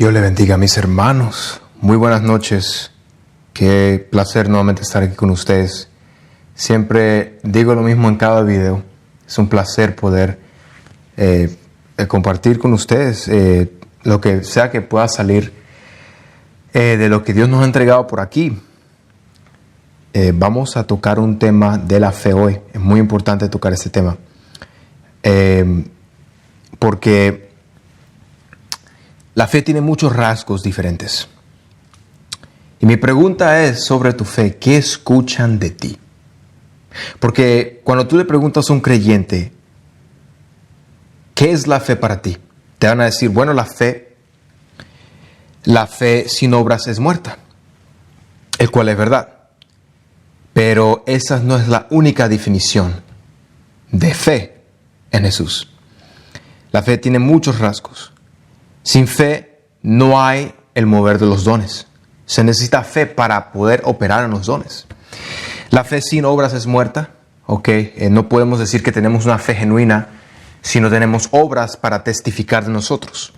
Dios le bendiga a mis hermanos. Muy buenas noches. Qué placer nuevamente estar aquí con ustedes. Siempre digo lo mismo en cada video. Es un placer poder compartir con ustedes lo que sea que pueda salir de lo que Dios nos ha entregado por aquí. Vamos a tocar un tema de la fe hoy. Es muy importante tocar este tema. Porque la fe tiene muchos rasgos diferentes. Y mi pregunta es sobre tu fe. ¿Qué escuchan de ti? Porque cuando tú le preguntas a un creyente, ¿qué es la fe para ti? Te van a decir, bueno, la fe sin obras es muerta. El cual es verdad. Pero esa no es la única definición de fe en Jesús. La fe tiene muchos rasgos. Sin fe no hay el mover de los dones. Se necesita fe para poder operar en los dones. La fe sin obras es muerta. No podemos decir que tenemos una fe genuina si no tenemos obras para testificar de nosotros.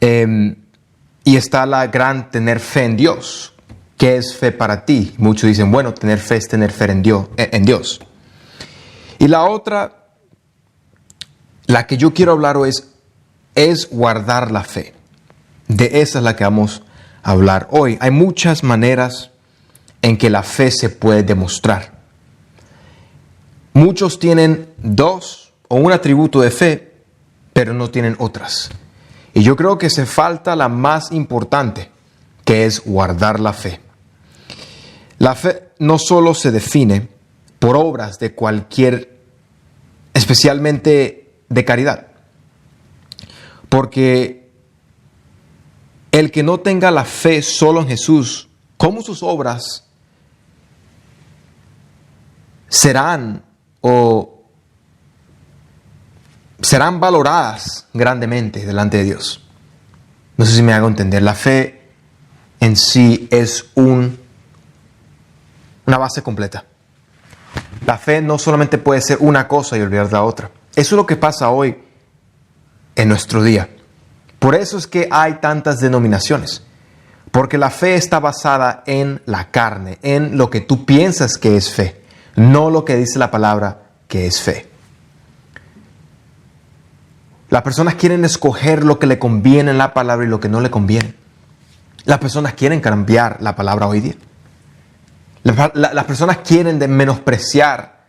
Y está la gran tener fe en Dios. ¿Qué es fe para ti? Muchos dicen, bueno, tener fe es tener fe en Dios. Y la otra, la que yo quiero hablar hoy es guardar la fe. De esa es la que vamos a hablar hoy. Hay muchas maneras en que la fe se puede demostrar. Muchos tienen dos o un atributo de fe, pero no tienen otras. Y yo creo que se falta la más importante, que es guardar la fe. La fe no solo se define por obras de cualquier, especialmente de caridad. Porque el que no tenga la fe solo en Jesús, ¿cómo sus obras serán valoradas grandemente delante de Dios? No sé si me hago entender. La fe en sí es una base completa. La fe no solamente puede ser una cosa y olvidar la otra. Eso es lo que pasa hoy en nuestro día. Por eso es que hay tantas denominaciones. Porque la fe está basada en la carne, en lo que tú piensas que es fe, no lo que dice la palabra que es fe. Las personas quieren escoger lo que le conviene en la palabra y lo que no le conviene. Las personas quieren cambiar la palabra hoy día. Las personas quieren menospreciar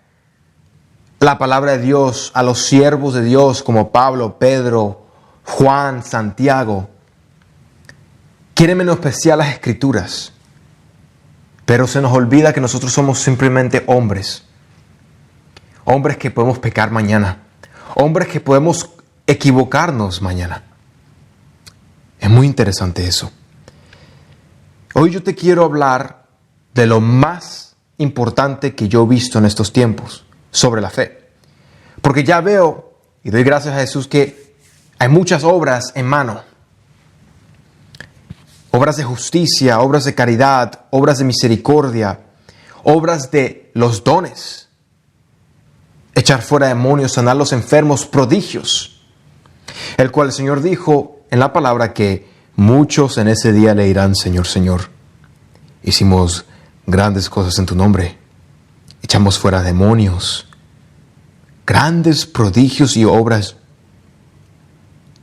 la palabra de Dios, a los siervos de Dios como Pablo, Pedro, Juan, Santiago. Quieren menospreciar las escrituras. Pero se nos olvida que nosotros somos simplemente hombres. Hombres que podemos pecar mañana. Hombres que podemos equivocarnos mañana. Es muy interesante eso. Hoy yo te quiero hablar de lo más importante que yo he visto en estos tiempos sobre la fe. Porque ya veo, y doy gracias a Jesús, que hay muchas obras en mano. Obras de justicia, obras de caridad, obras de misericordia, obras de los dones. Echar fuera demonios, sanar los enfermos, prodigios. El cual el Señor dijo en la palabra que muchos en ese día le dirán, Señor, Señor, hicimos grandes cosas en tu nombre. Echamos fuera demonios. Grandes prodigios y obras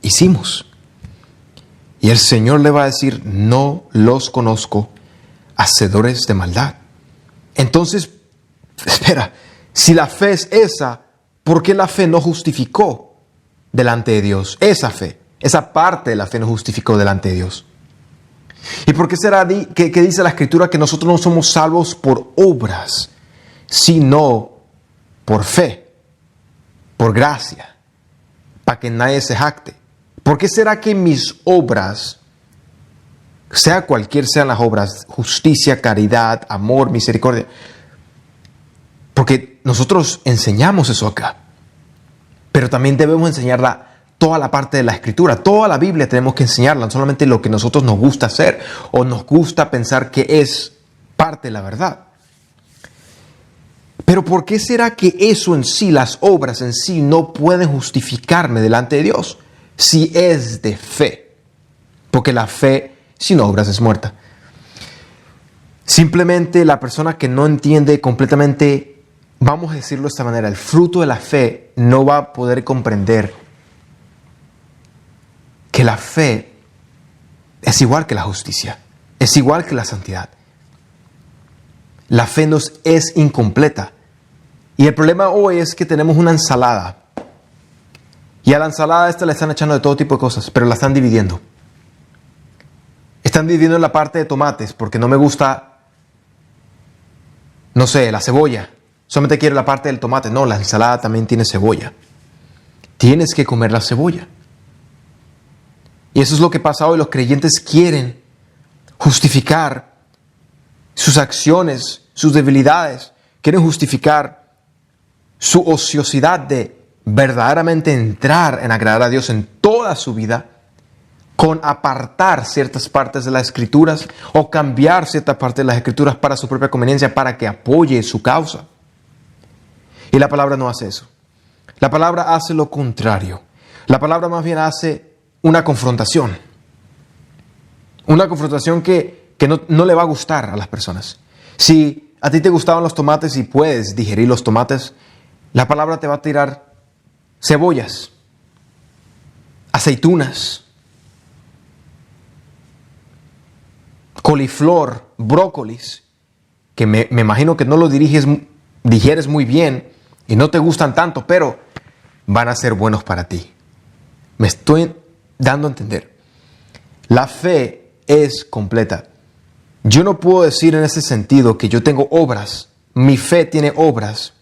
hicimos. Y el Señor le va a decir, no los conozco, hacedores de maldad. Entonces, espera, si la fe es esa, ¿por qué la fe no justificó delante de Dios? Esa fe, esa parte de la fe no justificó delante de Dios. ¿Y por qué será que dice la Escritura que nosotros no somos salvos por obras, sino por fe, por gracia, para que nadie se jacte? ¿Por qué será que mis obras, sea cualquier sean las obras, justicia, caridad, amor, misericordia? Porque nosotros enseñamos eso acá. Pero también debemos enseñarla toda la parte de la Escritura. Toda la Biblia tenemos que enseñarla, no solamente lo que nosotros nos gusta hacer o nos gusta pensar que es parte de la verdad. Pero ¿por qué será que eso en sí, las obras en sí, no pueden justificarme delante de Dios si es de fe? porque la fe sin obras es muerta. Simplemente la persona que no entiende completamente, vamos a decirlo de esta manera, el fruto de la fe, no va a poder comprender que la fe es igual que la justicia, es igual que la santidad. La fe nos es incompleta. Y el problema hoy es que tenemos una ensalada. Y a la ensalada esta le están echando de todo tipo de cosas, pero la están dividiendo. Están dividiendo en la parte de tomates porque no me gusta, no sé, la cebolla. Solamente quiero la parte del tomate. No, la ensalada también tiene cebolla. Tienes que comer la cebolla. Y eso es lo que pasa hoy. Los creyentes quieren justificar sus acciones, sus debilidades. Quieren justificar su ociosidad de verdaderamente entrar en agradar a Dios en toda su vida con apartar ciertas partes de las Escrituras o cambiar ciertas partes de las Escrituras para su propia conveniencia, para que apoye su causa. Y la palabra no hace eso. La palabra hace lo contrario. La palabra más bien hace una confrontación. Una confrontación que no le va a gustar a las personas. Si a ti te gustaban los tomates y puedes digerir los tomates, la palabra te va a tirar cebollas, aceitunas, coliflor, brócolis, que me imagino que no lo digieres muy bien y no te gustan tanto, pero van a ser buenos para ti. Me estoy dando a entender. La fe es completa. Yo no puedo decir en ese sentido que yo tengo obras. Mi fe tiene obras.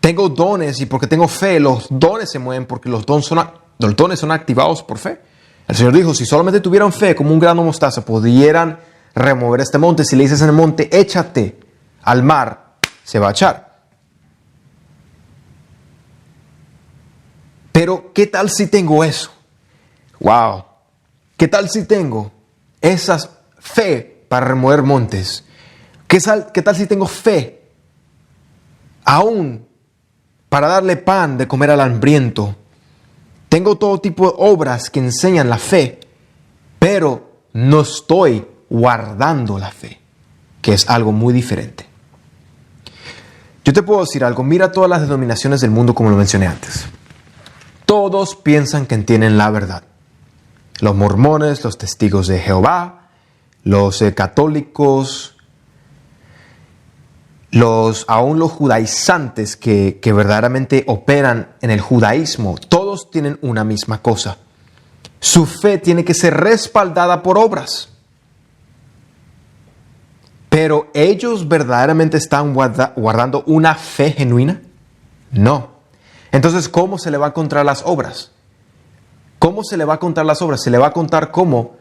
Tengo dones y porque tengo fe, los dones se mueven porque los dones son activados por fe. El Señor dijo, si solamente tuvieran fe como un grano de mostaza, pudieran remover este monte. Si le dices en el monte, échate al mar, se va a echar. Pero, ¿qué tal si tengo eso? ¡Wow! ¿Qué tal si tengo esa fe para remover montes? ¿Qué tal si tengo fe aún para darle pan de comer al hambriento? Tengo todo tipo de obras que enseñan la fe, pero no estoy guardando la fe, que es algo muy diferente. Yo te puedo decir algo, mira todas las denominaciones del mundo como lo mencioné antes. Todos piensan que entienden la verdad. Los mormones, los testigos de Jehová, los católicos, aún los judaizantes que verdaderamente operan en el judaísmo, todos tienen una misma cosa. Su fe tiene que ser respaldada por obras. Pero ¿ellos verdaderamente están guardando una fe genuina? No. Entonces, ¿cómo se le va a contar las obras? ¿Cómo se le va a contar las obras? Se le va a contar como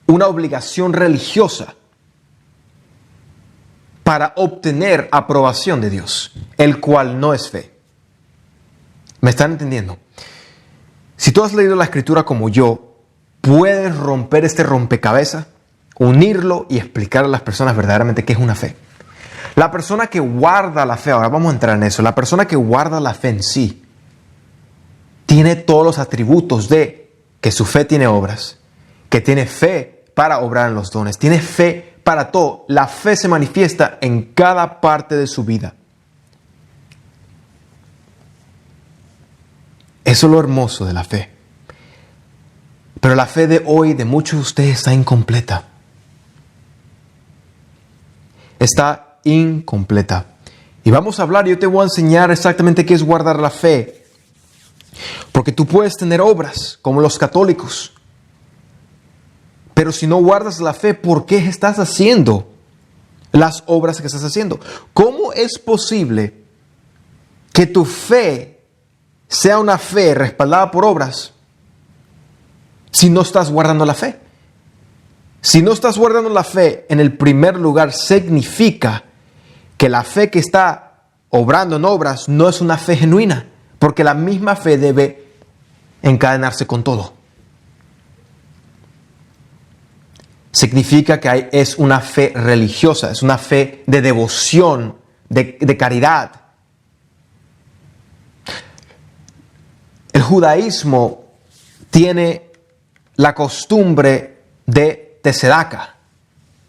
una obligación religiosa para obtener aprobación de Dios, el cual no es fe. ¿Me están entendiendo? Si tú has leído la Escritura como yo, puedes romper este rompecabezas, unirlo y explicar a las personas verdaderamente qué es una fe. La persona que guarda la fe, ahora vamos a entrar en eso, la persona que guarda la fe en sí, tiene todos los atributos de que su fe tiene obras, que tiene fe para obrar en los dones, tiene fe para todo. La fe se manifiesta en cada parte de su vida. Eso es lo hermoso de la fe. Pero la fe de hoy, de muchos de ustedes, está incompleta. Está incompleta. Y vamos a hablar, yo te voy a enseñar exactamente qué es guardar la fe. Porque tú puedes tener obras, como los católicos. Pero si no guardas la fe, ¿por qué estás haciendo las obras que estás haciendo? ¿Cómo es posible que tu fe sea una fe respaldada por obras si no estás guardando la fe? Si no estás guardando la fe, en el primer lugar, significa que la fe que está obrando en obras no es una fe genuina, porque la misma fe debe encadenarse con todo. Significa que es una fe religiosa, es una fe de devoción, de caridad. El judaísmo tiene la costumbre de Tesedaka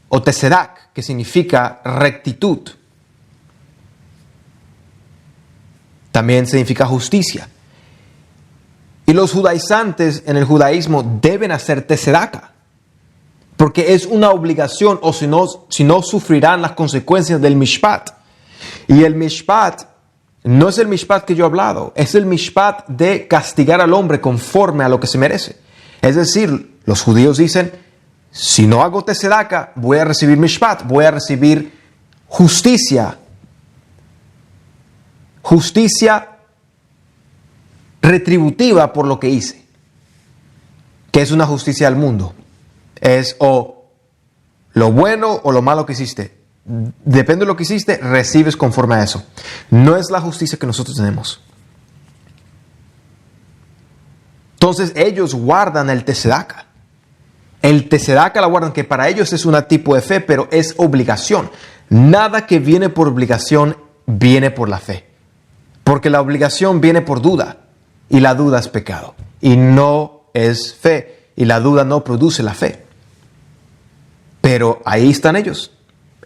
o Tesedak, que significa rectitud. También significa justicia. Y los judaizantes en el judaísmo deben hacer Tesedaka, porque es una obligación, o si no sufrirán las consecuencias del mishpat. Y el mishpat no es el mishpat que yo he hablado, es el mishpat de castigar al hombre conforme a lo que se merece. Es decir, los judíos dicen, si no hago Tesedaka, voy a recibir mishpat, voy a recibir justicia. Justicia retributiva por lo que hice. ¿Qué es una justicia del mundo? Es o lo bueno o lo malo que hiciste. Depende de lo que hiciste, recibes conforme a eso. No es la justicia que nosotros tenemos. Entonces ellos guardan el Tesedaka. El Tesedaka la guardan, que para ellos es un tipo de fe, pero es obligación. Nada que viene por obligación viene por la fe. Porque la obligación viene por duda. Y la duda es pecado. Y no es fe. Y la duda no produce la fe. Pero ahí están ellos.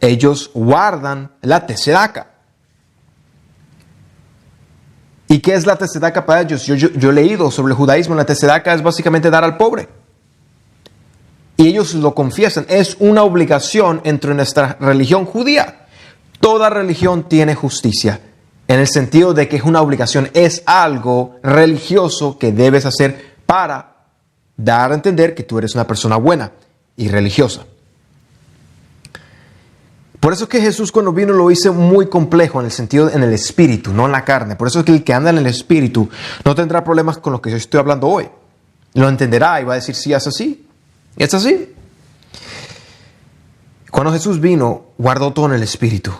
Ellos guardan la Tesedaka. ¿Y qué es la Tesedaka para ellos? Yo he leído sobre el judaísmo. La Tesedaka es básicamente dar al pobre. Y ellos lo confiesan. Es una obligación entre nuestra religión judía. Toda religión tiene justicia. En el sentido de que es una obligación. Es algo religioso que debes hacer para dar a entender que tú eres una persona buena y religiosa. Por eso es que Jesús cuando vino lo hizo muy complejo en el sentido, en el espíritu, no en la carne. Por eso es que el que anda en el espíritu no tendrá problemas con lo que yo estoy hablando hoy. Lo entenderá y va a decir, sí, es así. Es así. Cuando Jesús vino, guardó todo en el espíritu.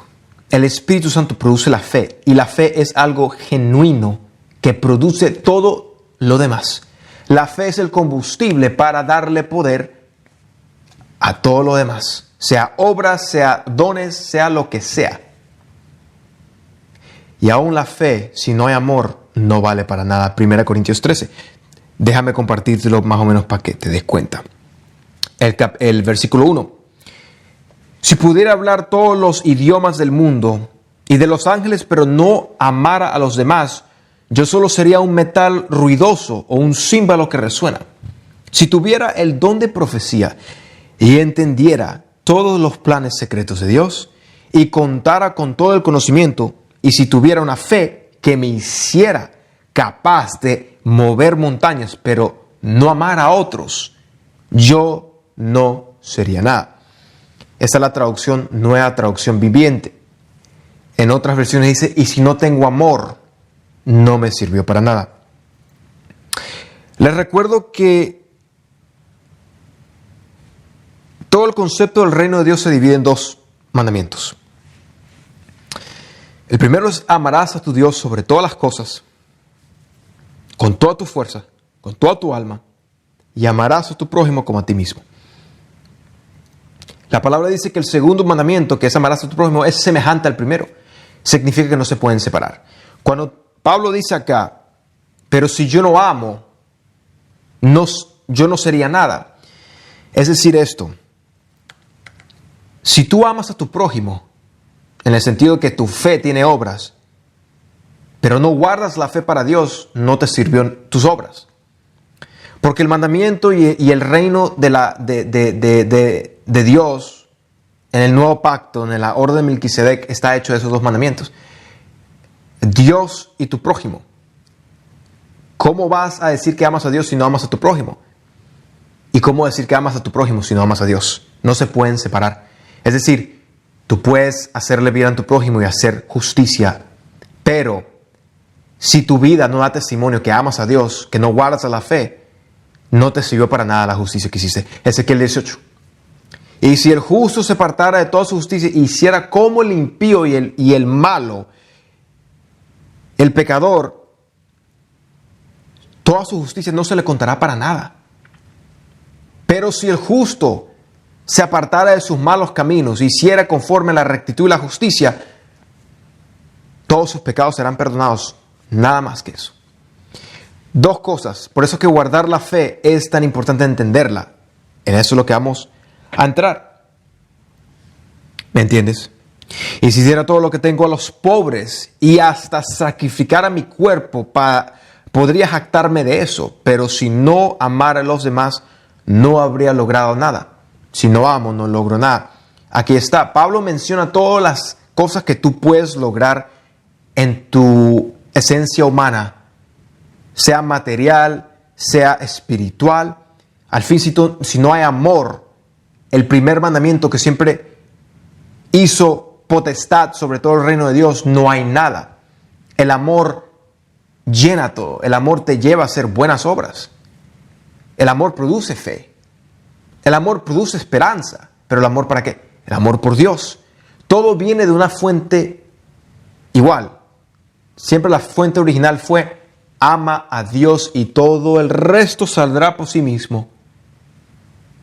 El Espíritu Santo produce la fe. Y la fe es algo genuino que produce todo lo demás. La fe es el combustible para darle poder a todo lo demás. Sea obras, sea dones, sea lo que sea. Y aún la fe, si no hay amor, no vale para nada. 1 Corintios 13. Déjame compartírtelo más o menos para que te des cuenta. El versículo 1. Si pudiera hablar todos los idiomas del mundo y de los ángeles, pero no amara a los demás, yo solo sería un metal ruidoso o un címbalo que resuena. Si tuviera el don de profecía y entendiera todos los planes secretos de Dios y contara con todo el conocimiento, y si tuviera una fe que me hiciera capaz de mover montañas, pero no amar a otros, yo no sería nada. Esta es la traducción, nueva traducción viviente. En otras versiones dice, y si no tengo amor, no me sirvió para nada. Les recuerdo que todo el concepto del reino de Dios se divide en dos mandamientos. El primero es amarás a tu Dios sobre todas las cosas, con toda tu fuerza, con toda tu alma, y amarás a tu prójimo como a ti mismo. La palabra dice que el segundo mandamiento, que es amarás a tu prójimo, es semejante al primero. Significa que no se pueden separar. Cuando Pablo dice acá, pero si yo no amo, yo no sería nada. Es decir esto, si tú amas a tu prójimo, en el sentido de que tu fe tiene obras, pero no guardas la fe para Dios, no te sirvió tus obras. Porque el mandamiento y el reino de Dios en el nuevo pacto, en la orden de Melquisedec, está hecho de esos dos mandamientos. Dios y tu prójimo. ¿Cómo vas a decir que amas a Dios si no amas a tu prójimo? ¿Y cómo decir que amas a tu prójimo si no amas a Dios? No se pueden separar. Es decir, tú puedes hacerle bien a tu prójimo y hacer justicia, pero si tu vida no da testimonio que amas a Dios, que no guardas la fe, no te sirvió para nada la justicia que hiciste. Ezequiel 18. Y si el justo se apartara de toda su justicia y hiciera como el impío y el malo, el pecador, toda su justicia no se le contará para nada. Pero si el justo se apartara de sus malos caminos y hiciera conforme a la rectitud y la justicia, todos sus pecados serán perdonados. Nada más que eso. Dos cosas. Por eso es que guardar la fe es tan importante entenderla. En eso es lo que vamos a entrar. ¿Me entiendes? Y si diera todo lo que tengo a los pobres y hasta sacrificar a mi cuerpo, podría jactarme de eso. Pero si no amara a los demás, no habría logrado nada. Si no amo, no logro nada. Aquí está. Pablo menciona todas las cosas que tú puedes lograr en tu esencia humana, sea material, sea espiritual. Al fin, si no hay amor, el primer mandamiento que siempre hizo potestad sobre todo el reino de Dios, no hay nada. El amor llena todo. El amor te lleva a hacer buenas obras. El amor produce fe. El amor produce esperanza. ¿Pero el amor para qué? El amor por Dios. Todo viene de una fuente igual. Siempre la fuente original fue: ama a Dios y todo el resto saldrá por sí mismo.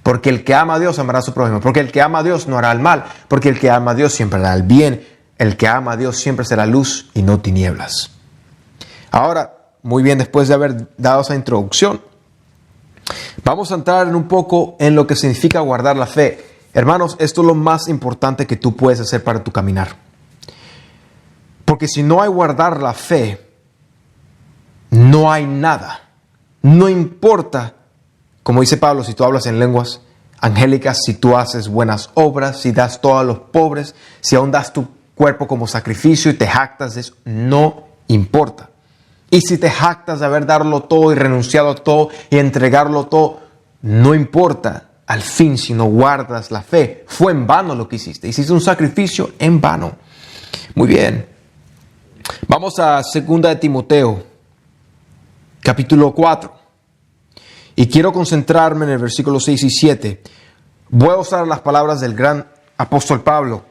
Porque el que ama a Dios amará a su prójimo. Porque el que ama a Dios no hará el mal. Porque el que ama a Dios siempre hará el bien. El que ama a Dios siempre será luz y no tinieblas. Ahora, muy bien, después de haber dado esa introducción, vamos a entrar un poco en lo que significa guardar la fe. Hermanos, esto es lo más importante que tú puedes hacer para tu caminar. Porque si no hay guardar la fe, no hay nada. No importa, como dice Pablo, si tú hablas en lenguas angélicas, si tú haces buenas obras, si das todo a los pobres, si aún das tu cuerpo como sacrificio y te jactas de eso, no importa. Y si te jactas de haber dado todo y renunciado a todo y entregarlo todo, no importa. Al fin, si no guardas la fe, fue en vano lo que hiciste. Hiciste un sacrificio en vano. Muy bien. Vamos a 2 de Timoteo, capítulo 4. Y quiero concentrarme en el versículo 6 y 7. Voy a usar las palabras del gran apóstol Pablo.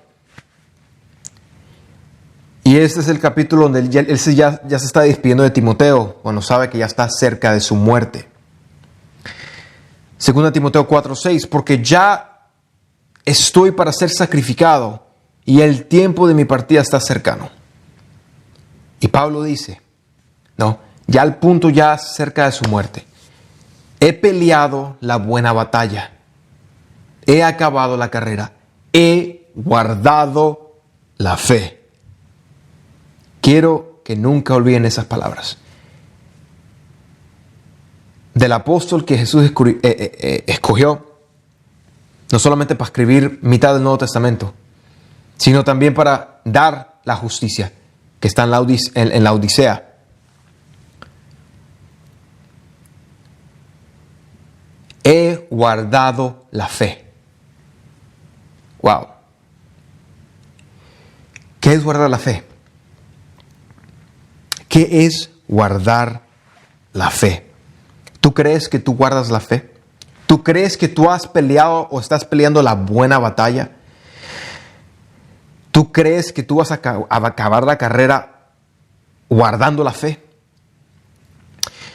Y este es el capítulo donde él ya se está despidiendo de Timoteo, cuando sabe que ya está cerca de su muerte. 2 Timoteo 4:6, porque ya estoy para ser sacrificado y el tiempo de mi partida está cercano. Y Pablo dice, ya al punto ya cerca de su muerte, he peleado la buena batalla, he acabado la carrera, he guardado la fe. Quiero que nunca olviden esas palabras. Del apóstol que Jesús escogió, no solamente para escribir mitad del Nuevo Testamento, sino también para dar la justicia que está en la Odisea. He guardado la fe. Wow. ¿Qué es guardar la fe? ¿Qué es guardar la fe? ¿Tú crees que tú guardas la fe? ¿Tú crees que tú has peleado o estás peleando la buena batalla? ¿Tú crees que tú vas a acabar la carrera guardando la fe?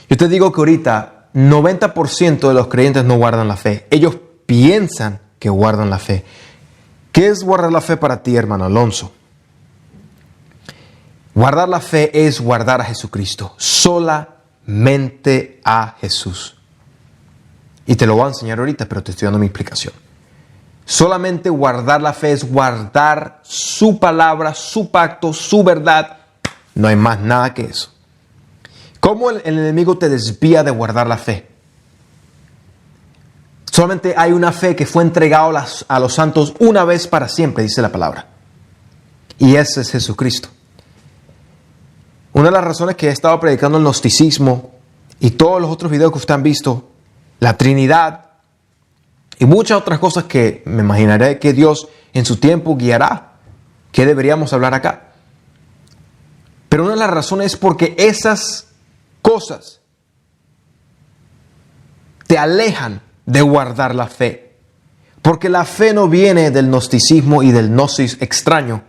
Yo te digo que ahorita 90% de los creyentes no guardan la fe. Ellos piensan que guardan la fe. ¿Qué es guardar la fe para ti, hermano Alonso? Guardar la fe es guardar a Jesucristo. Solamente a Jesús. Y te lo voy a enseñar ahorita, pero te estoy dando mi explicación. Solamente guardar la fe es guardar su palabra, su pacto, su verdad. No hay más nada que eso. ¿Cómo el enemigo te desvía de guardar la fe? Solamente hay una fe que fue entregada a los santos una vez para siempre, dice la palabra. Y ese es Jesucristo. Una de las razones que he estado predicando el gnosticismo y todos los otros videos que ustedes han visto, la Trinidad y muchas otras cosas que me imaginaré que Dios en su tiempo guiará, que deberíamos hablar acá. Pero una de las razones es porque esas cosas te alejan de guardar la fe. Porque la fe no viene del gnosticismo y del gnosis extraño.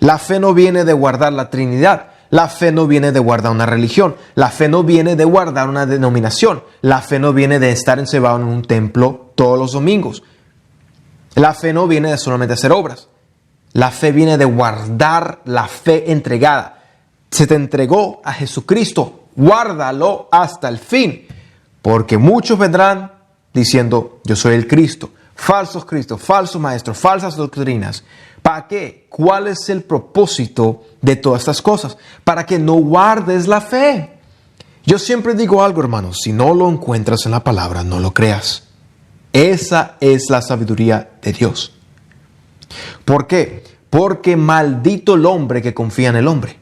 La fe no viene de guardar la Trinidad. La fe no viene de guardar una religión. La fe no viene de guardar una denominación. La fe no viene de estar encerrado en un templo todos los domingos. La fe no viene de solamente hacer obras. La fe viene de guardar la fe entregada. Se te entregó a Jesucristo. guárdalo hasta el fin, porque muchos vendrán diciendo, yo soy el Cristo, falsos cristos, falsos maestros, falsas doctrinas. ¿Para qué? ¿Cuál es el propósito de todas estas cosas? Para que no guardes la fe. Yo siempre digo algo, hermanos, si no lo encuentras en la palabra, no lo creas. Esa es la sabiduría de Dios. ¿Por qué? Porque maldito el hombre que confía en el hombre.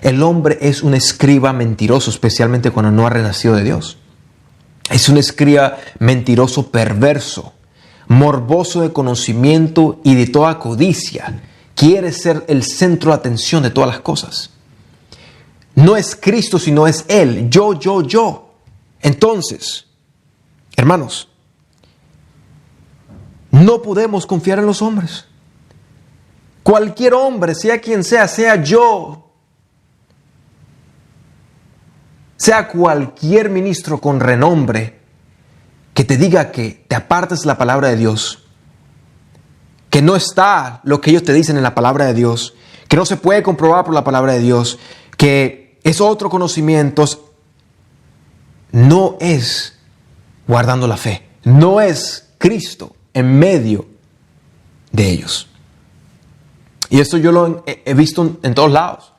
El hombre es un escriba mentiroso, especialmente cuando no ha renacido de Dios. Es un escriba mentiroso perverso, morboso de conocimiento y de toda codicia. Quiere ser el centro de atención de todas las cosas. No es Cristo, sino es Él. Yo. Entonces, hermanos, no podemos confiar en los hombres. Cualquier hombre, sea quien sea yo, sea cualquier ministro con renombre, que te diga que te apartes de la palabra de Dios, que no está lo que ellos te dicen en la palabra de Dios, que no se puede comprobar por la palabra de Dios, que es otro conocimiento, no es guardando la fe, no es Cristo en medio de ellos. Y esto yo lo he visto en todos lados.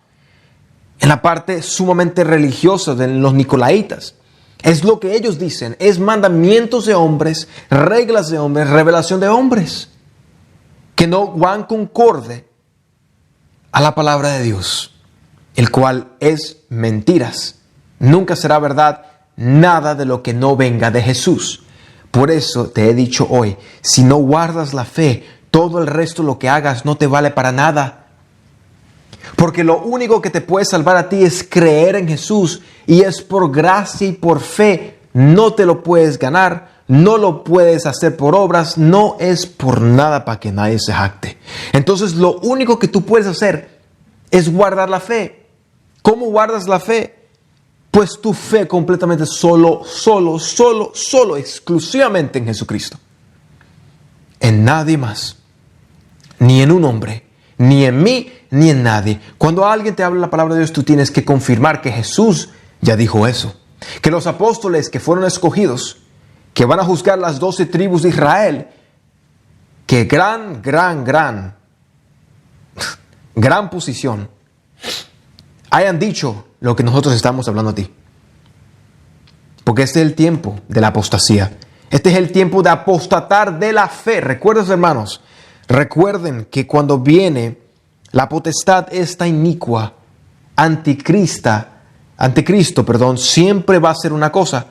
En la parte sumamente religiosa de los nicolaitas. Es lo que ellos dicen. Es mandamientos de hombres, reglas de hombres, revelación de hombres. Que no van concorde a la palabra de Dios. El cual es mentiras. Nunca será verdad nada de lo que no venga de Jesús. Por eso te he dicho hoy, si no guardas la fe, todo el resto lo que hagas no te vale para nada. Porque lo único que te puede salvar a ti es creer en Jesús. Y es por gracia y por fe. No te lo puedes ganar. No lo puedes hacer por obras. No es por nada para que nadie se jacte. Entonces lo único que tú puedes hacer es guardar la fe. ¿Cómo guardas la fe? Pues tu fe completamente solo, exclusivamente en Jesucristo. En nadie más. Ni en un hombre, ni en mí, ni en nadie. Cuando alguien te habla la palabra de Dios, tú tienes que confirmar que Jesús ya dijo eso. Que los apóstoles que fueron escogidos, que van a juzgar las 12 tribus de Israel, que gran posición, hayan dicho lo que nosotros estamos hablando a ti. Porque este es el tiempo de la apostasía. Este es el tiempo de apostatar de la fe. ¿Recuerdas, hermanos? Recuerden que cuando viene la potestad esta inicua, anticristo, siempre va a ser una cosa: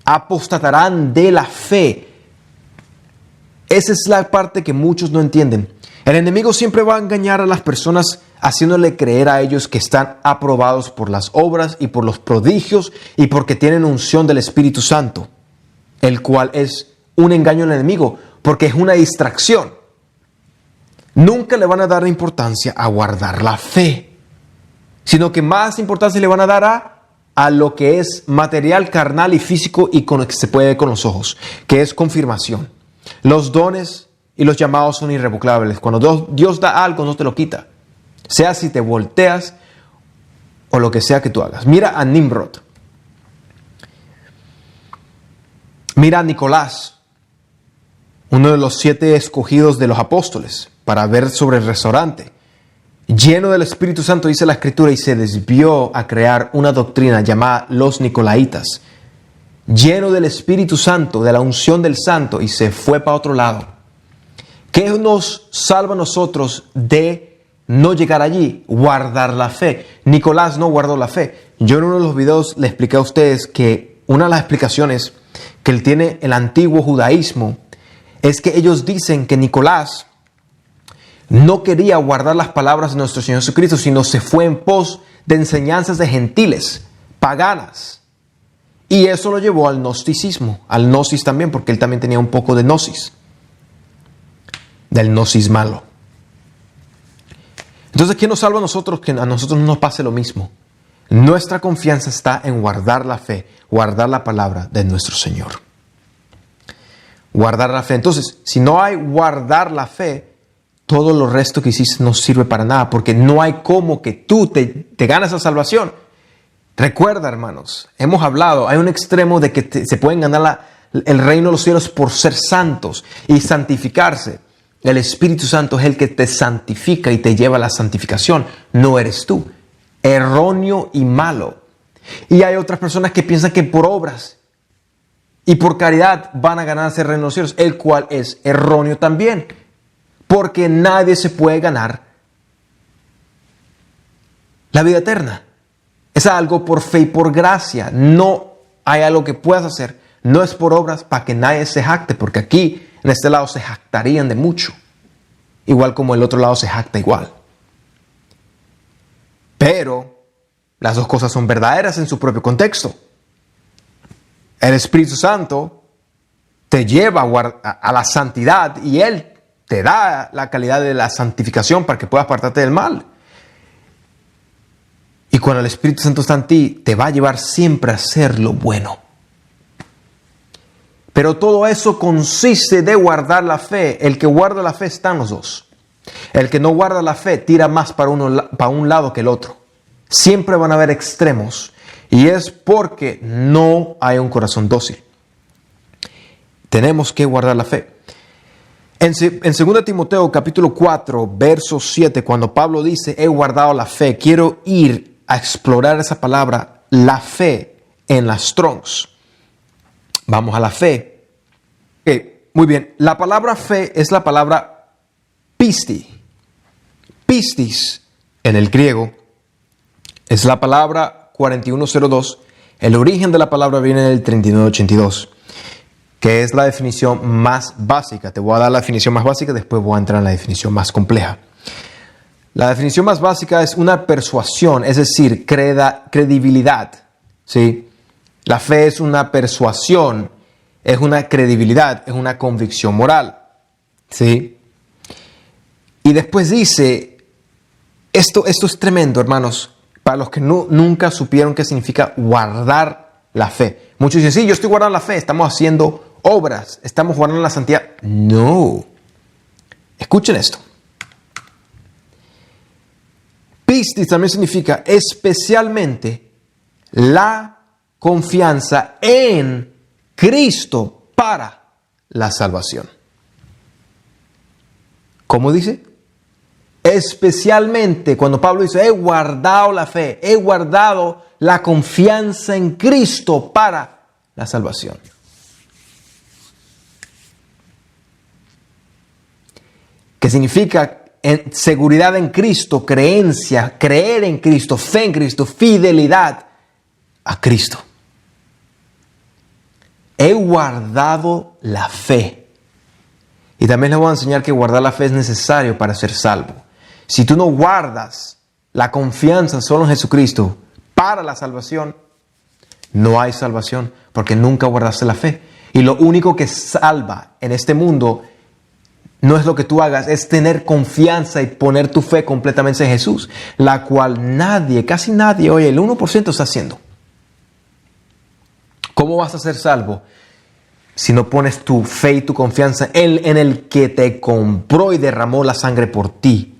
apostatarán de la fe. Esa es la parte que muchos no entienden. El enemigo siempre va a engañar a las personas haciéndole creer a ellos que están aprobados por las obras y por los prodigios y porque tienen unción del Espíritu Santo, el cual es un engaño al enemigo porque es una distracción. Nunca le van a dar importancia a guardar la fe, sino que más importancia le van a dar a lo que es material, carnal y físico y con lo que se puede ver con los ojos, que es confirmación. Los dones y los llamados son irrevocables. Cuando Dios da algo, no te lo quita. Sea si te volteas o lo que sea que tú hagas. Mira a Nimrod. Mira a Nicolás, uno de los 7 escogidos de los apóstoles, para ver sobre el restaurante. Lleno del Espíritu Santo, dice la Escritura, y se desvió a crear una doctrina llamada los Nicolaitas. Lleno del Espíritu Santo, de la unción del Santo, y se fue para otro lado. ¿Qué nos salva a nosotros de no llegar allí? Guardar la fe. Nicolás no guardó la fe. Yo en uno de los videos le expliqué a ustedes que una de las explicaciones que él tiene el antiguo judaísmo es que ellos dicen que Nicolás no quería guardar las palabras de nuestro Señor Jesucristo, sino se fue en pos de enseñanzas de gentiles, paganas. Y eso lo llevó al gnosticismo, al gnosis también, porque él también tenía un poco de gnosis, del gnosis malo. Entonces, ¿qué nos salva a nosotros? Que a nosotros no nos pase lo mismo. Nuestra confianza está en guardar la fe, guardar la palabra de nuestro Señor. Guardar la fe. Entonces, si no hay guardar la fe, todo lo resto que hiciste no sirve para nada, porque no hay cómo que tú te ganas la salvación Recuerda, hermanos, hemos hablado, hay un extremo de que se pueden ganar el reino de los cielos por ser santos y santificarse. El Espíritu Santo es el que te santifica y te lleva a la santificación. No eres tú. Erróneo y malo. Y hay otras personas que piensan que por obras y por caridad van a ganarse el reino de los cielos, el cual es erróneo también. Porque nadie se puede ganar la vida eterna. Es algo por fe y por gracia. No hay algo que puedas hacer. No es por obras para que nadie se jacte. Porque aquí, en este lado, se jactarían de mucho. Igual como el otro lado se jacta igual. Pero las dos cosas son verdaderas en su propio contexto. El Espíritu Santo te lleva a la santidad y Él te da la calidad de la santificación para que puedas apartarte del mal. Y cuando el Espíritu Santo está en ti, te va a llevar siempre a hacer lo bueno. Pero todo eso consiste de guardar la fe. El que guarda la fe está en los dos. El que no guarda la fe tira más para un lado que el otro. Siempre van a haber extremos. Y es porque no hay un corazón dócil. Tenemos que guardar la fe. En 2 Timoteo capítulo 4, verso 7, cuando Pablo dice, he guardado la fe, quiero ir a explorar esa palabra, la fe, en las Strongs. Vamos a la fe. Muy bien, la palabra fe es la palabra pisti. Pistis, en el griego, es la palabra 4102. El origen de la palabra viene del 3982, que es la definición más básica. Te voy a dar la definición más básica, después voy a entrar en la definición más compleja. La definición más básica es una persuasión, es decir, credibilidad. ¿Sí? La fe es una persuasión, es una credibilidad, es una convicción moral. ¿Sí? Y después dice, esto es tremendo, hermanos, para los que nunca supieron qué significa guardar la fe. Muchos dicen, sí, yo estoy guardando la fe, estamos haciendo obras, estamos guardando la santidad. No. Escuchen esto. Pistis también significa especialmente la confianza en Cristo para la salvación. ¿Cómo dice? Especialmente cuando Pablo dice, he guardado la fe, he guardado la confianza en Cristo para la salvación. ¿Qué significa? Seguridad en Cristo, creencia, creer en Cristo, fe en Cristo, fidelidad a Cristo. He guardado la fe. Y también les voy a enseñar que guardar la fe es necesario para ser salvo. Si tú no guardas la confianza solo en Jesucristo para la salvación, no hay salvación porque nunca guardaste la fe. Y lo único que salva en este mundo no es lo que tú hagas, es tener confianza y poner tu fe completamente en Jesús, la cual nadie, casi nadie, oye, el 1% está haciendo. ¿Cómo vas a ser salvo si no pones tu fe y tu confianza en el que te compró y derramó la sangre por ti?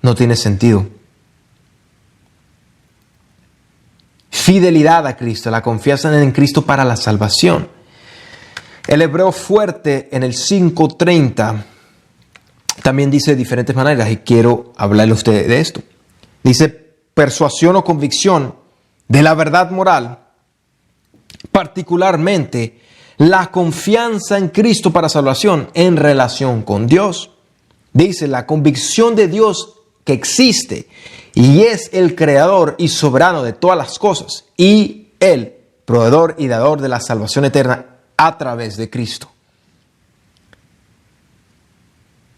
No tiene sentido. Fidelidad a Cristo, la confianza en Cristo para la salvación. El hebreo fuerte en el 5:30 también dice de diferentes maneras y quiero hablarle a usted de esto. Dice persuasión o convicción de la verdad moral, particularmente la confianza en Cristo para salvación en relación con Dios. Dice la convicción de Dios que existe y es el creador y soberano de todas las cosas y el proveedor y dador de la salvación eterna a través de Cristo.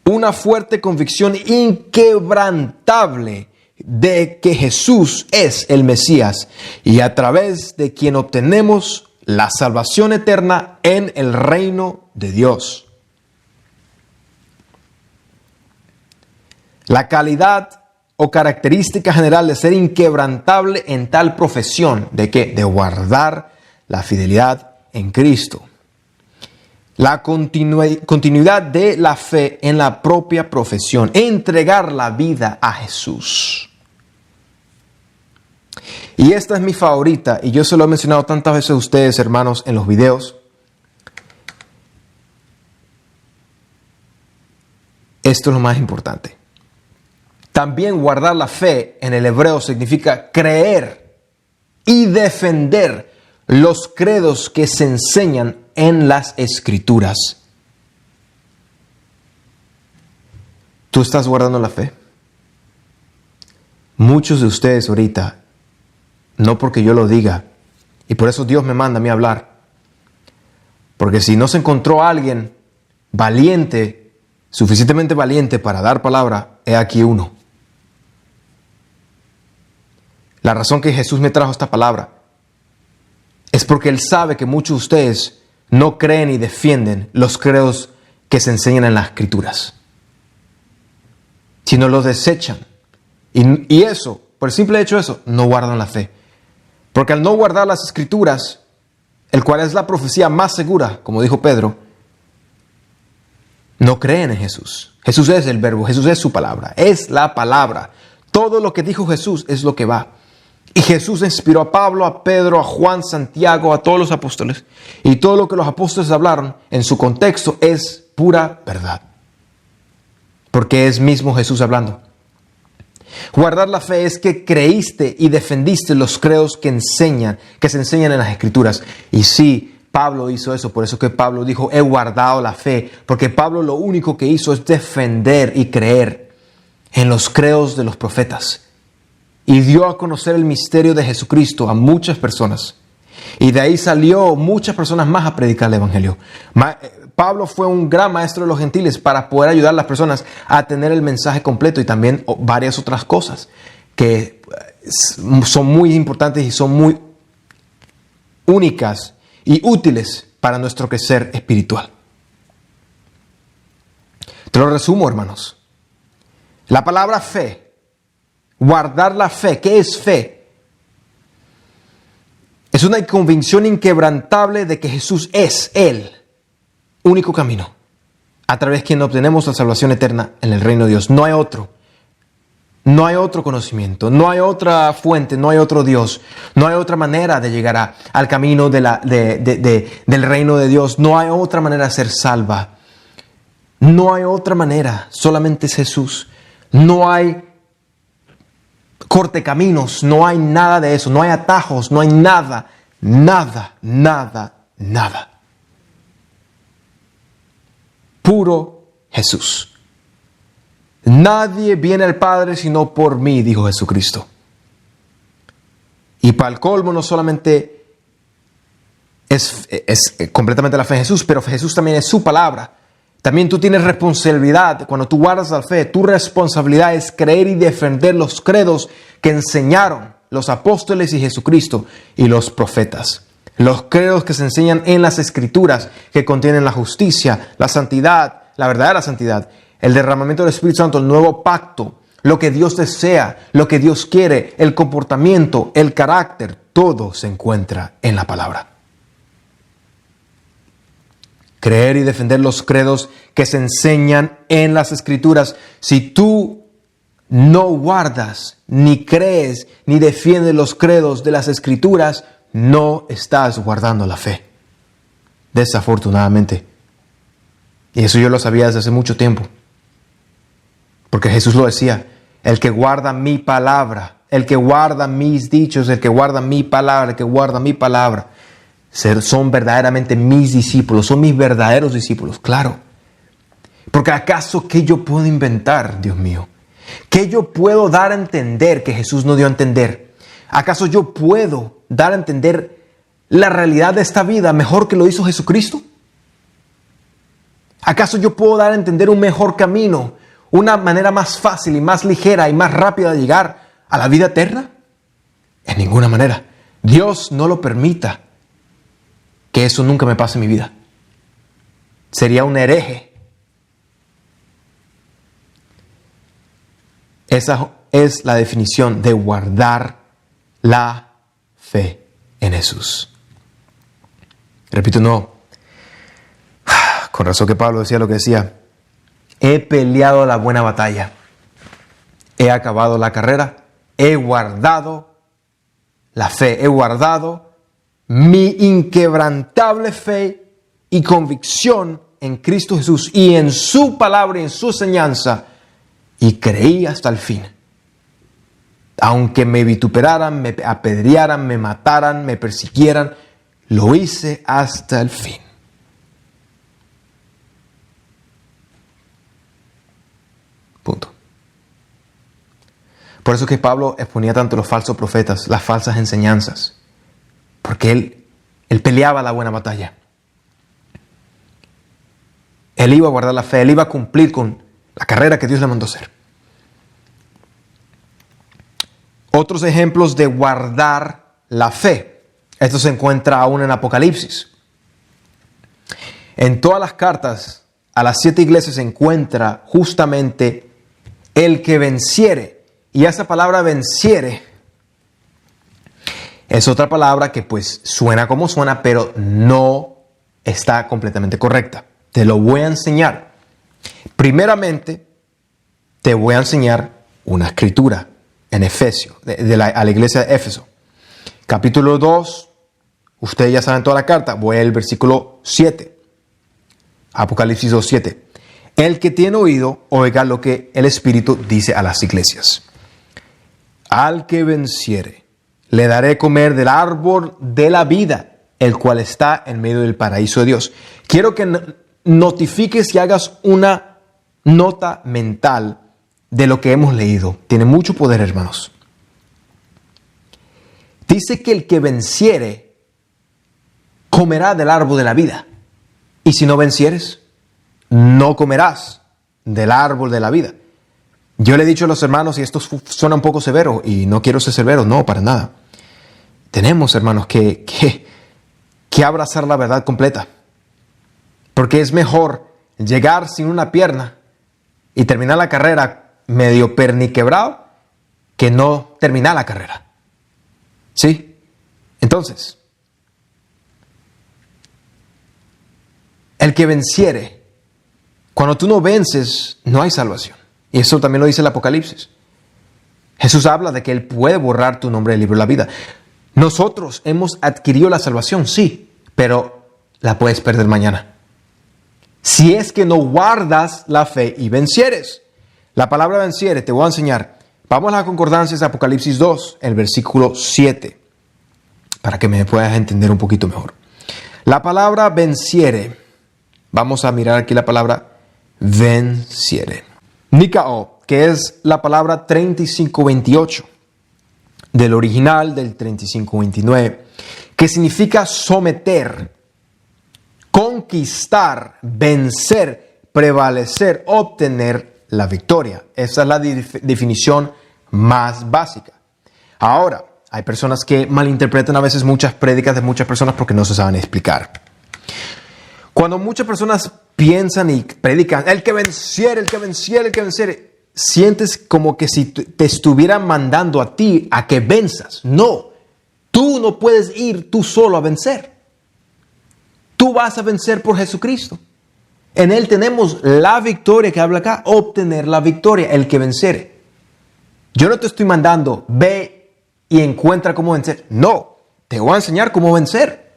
Una fuerte convicción inquebrantable de que Jesús es el Mesías y a través de quien obtenemos la salvación eterna en el reino de Dios. La calidad o característica general de ser inquebrantable en tal profesión, ¿de qué? De guardar la fidelidad en Cristo. La continuidad de la fe en la propia profesión, entregar la vida a Jesús. Y esta es mi favorita, y yo se lo he mencionado tantas veces a ustedes, hermanos, en los videos. Esto es lo más importante. También guardar la fe en el hebreo significa creer y defender los credos que se enseñan en las Escrituras. ¿Tú estás guardando la fe? Muchos de ustedes ahorita, no porque yo lo diga, y por eso Dios me manda a mí a hablar, porque si no se encontró a alguien valiente, suficientemente valiente para dar palabra, he aquí uno. La razón que Jesús me trajo esta palabra es porque Él sabe que muchos de ustedes no creen y defienden los credos que se enseñan en las Escrituras, sino los desechan. Y eso, por el simple hecho de eso, no guardan la fe. Porque al no guardar las Escrituras, el cual es la profecía más segura, como dijo Pedro, no creen en Jesús. Jesús es el verbo, Jesús es su palabra, es la palabra. Todo lo que dijo Jesús es lo que va. Y Jesús inspiró a Pablo, a Pedro, a Juan, Santiago, a todos los apóstoles. Y todo lo que los apóstoles hablaron en su contexto es pura verdad. Porque es mismo Jesús hablando. Guardar la fe es que creíste y defendiste los credos que se enseñan en las Escrituras. Y sí, Pablo hizo eso, por eso que Pablo dijo, he guardado la fe. Porque Pablo lo único que hizo es defender y creer en los credos de los profetas. Y dio a conocer el misterio de Jesucristo a muchas personas. Y de ahí salió muchas personas más a predicar el Evangelio. Pablo fue un gran maestro de los gentiles para poder ayudar a las personas a tener el mensaje completo y también varias otras cosas que son muy importantes y son muy únicas y útiles para nuestro crecer espiritual. Te lo resumo, hermanos. La palabra fe, guardar la fe, ¿qué es fe? Es una convicción inquebrantable de que Jesús es el único camino a través de quien obtenemos la salvación eterna en el reino de Dios. No hay otro. No hay otro conocimiento, no hay otra fuente, no hay otro Dios, no hay otra manera de llegar al camino del reino de Dios. No hay otra manera de ser salva. No hay otra manera, solamente es Jesús. No hay cortecaminos, no hay nada de eso, no hay atajos, no hay nada. Puro Jesús. Nadie viene al Padre sino por mí, dijo Jesucristo. Y para el colmo no solamente es completamente la fe en Jesús, pero Jesús también es su palabra. También tú tienes responsabilidad. Cuando tú guardas la fe, tu responsabilidad es creer y defender los credos que enseñaron los apóstoles y Jesucristo y los profetas. Los credos que se enseñan en las Escrituras, que contienen la justicia, la santidad, la verdadera santidad, el derramamiento del Espíritu Santo, el nuevo pacto, lo que Dios desea, lo que Dios quiere, el comportamiento, el carácter, todo se encuentra en la palabra. Creer y defender los credos que se enseñan en las Escrituras. Si tú no guardas, ni crees, ni defiendes los credos de las Escrituras, no estás guardando la fe. Desafortunadamente. Y eso yo lo sabía desde hace mucho tiempo. Porque Jesús lo decía, el que guarda mi palabra, el que guarda mis dichos, el que guarda mi palabra, el que guarda mi palabra, son verdaderamente mis discípulos, son mis verdaderos discípulos, claro. Porque ¿acaso qué yo puedo inventar, Dios mío? ¿Qué yo puedo dar a entender que Jesús no dio a entender? ¿Acaso yo puedo dar a entender la realidad de esta vida mejor que lo hizo Jesucristo? ¿Acaso yo puedo dar a entender un mejor camino, una manera más fácil y más ligera y más rápida de llegar a la vida eterna? En ninguna manera. Dios no lo permita que eso nunca me pase en mi vida. Sería un hereje. Esa es la definición de guardar la fe en Jesús. Repito, no. Con razón que Pablo decía lo que decía. He peleado la buena batalla. He acabado la carrera. He guardado la fe, he guardado mi inquebrantable fe y convicción en Cristo Jesús y en su palabra y en su enseñanza, y creí hasta el fin. Aunque me vituperaran, me apedrearan, me mataran, me persiguieran, lo hice hasta el fin. Punto. Por eso que Pablo exponía tanto los falsos profetas, las falsas enseñanzas, porque él peleaba la buena batalla. Él iba a guardar la fe, él iba a cumplir con la carrera que Dios le mandó hacer. Otros ejemplos de guardar la fe. Esto se encuentra aún en Apocalipsis. En todas las cartas a las 7 iglesias se encuentra justamente el que venciere. Y esa palabra venciere es otra palabra que pues suena como suena, pero no está completamente correcta. Te lo voy a enseñar. Primeramente, te voy a enseñar una escritura en Efesios, a la iglesia de Éfeso. Capítulo 2, ustedes ya saben toda la carta, voy al versículo 7. Apocalipsis 2, 7. El que tiene oído, oiga lo que el Espíritu dice a las iglesias. Al que venciere, le daré comer del árbol de la vida, el cual está en medio del paraíso de Dios. Quiero que notifiques y hagas una nota mental de lo que hemos leído. Tiene mucho poder, hermanos. Dice que el que venciere comerá del árbol de la vida. Y si no vencieres, no comerás del árbol de la vida. Yo le he dicho a los hermanos, y esto suena un poco severo, y no quiero ser severo, no, para nada. Tenemos, hermanos, que abrazar la verdad completa. Porque es mejor llegar sin una pierna y terminar la carrera medio perniquebrado que no terminar la carrera. ¿Sí? Entonces, el que venciere, cuando tú no vences, no hay salvación. Y eso también lo dice el Apocalipsis. Jesús habla de que Él puede borrar tu nombre del libro de la vida. Nosotros hemos adquirido la salvación, sí, pero la puedes perder mañana. Si es que no guardas la fe y vencieres. La palabra venciere, te voy a enseñar. Vamos a las concordancias de Apocalipsis 2, el versículo 7, para que me puedas entender un poquito mejor. La palabra venciere, vamos a mirar aquí la palabra venciere. Nikao, que es la palabra 3528, del original del 3529, que significa someter, conquistar, vencer, prevalecer, obtener la victoria. Esa es la definición más básica. Ahora, hay personas que malinterpretan a veces muchas prédicas de muchas personas porque no se saben explicar. Cuando muchas personas piensan y predican, el que venciere, el que venciere, el que venciere, sientes como que si te estuvieran mandando a ti a que venzas. No, tú no puedes ir tú solo a vencer. Tú vas a vencer por Jesucristo. En Él tenemos la victoria que habla acá, obtener la victoria, el que venciere. Yo no te estoy mandando, ve y encuentra cómo vencer. No, te voy a enseñar cómo vencer.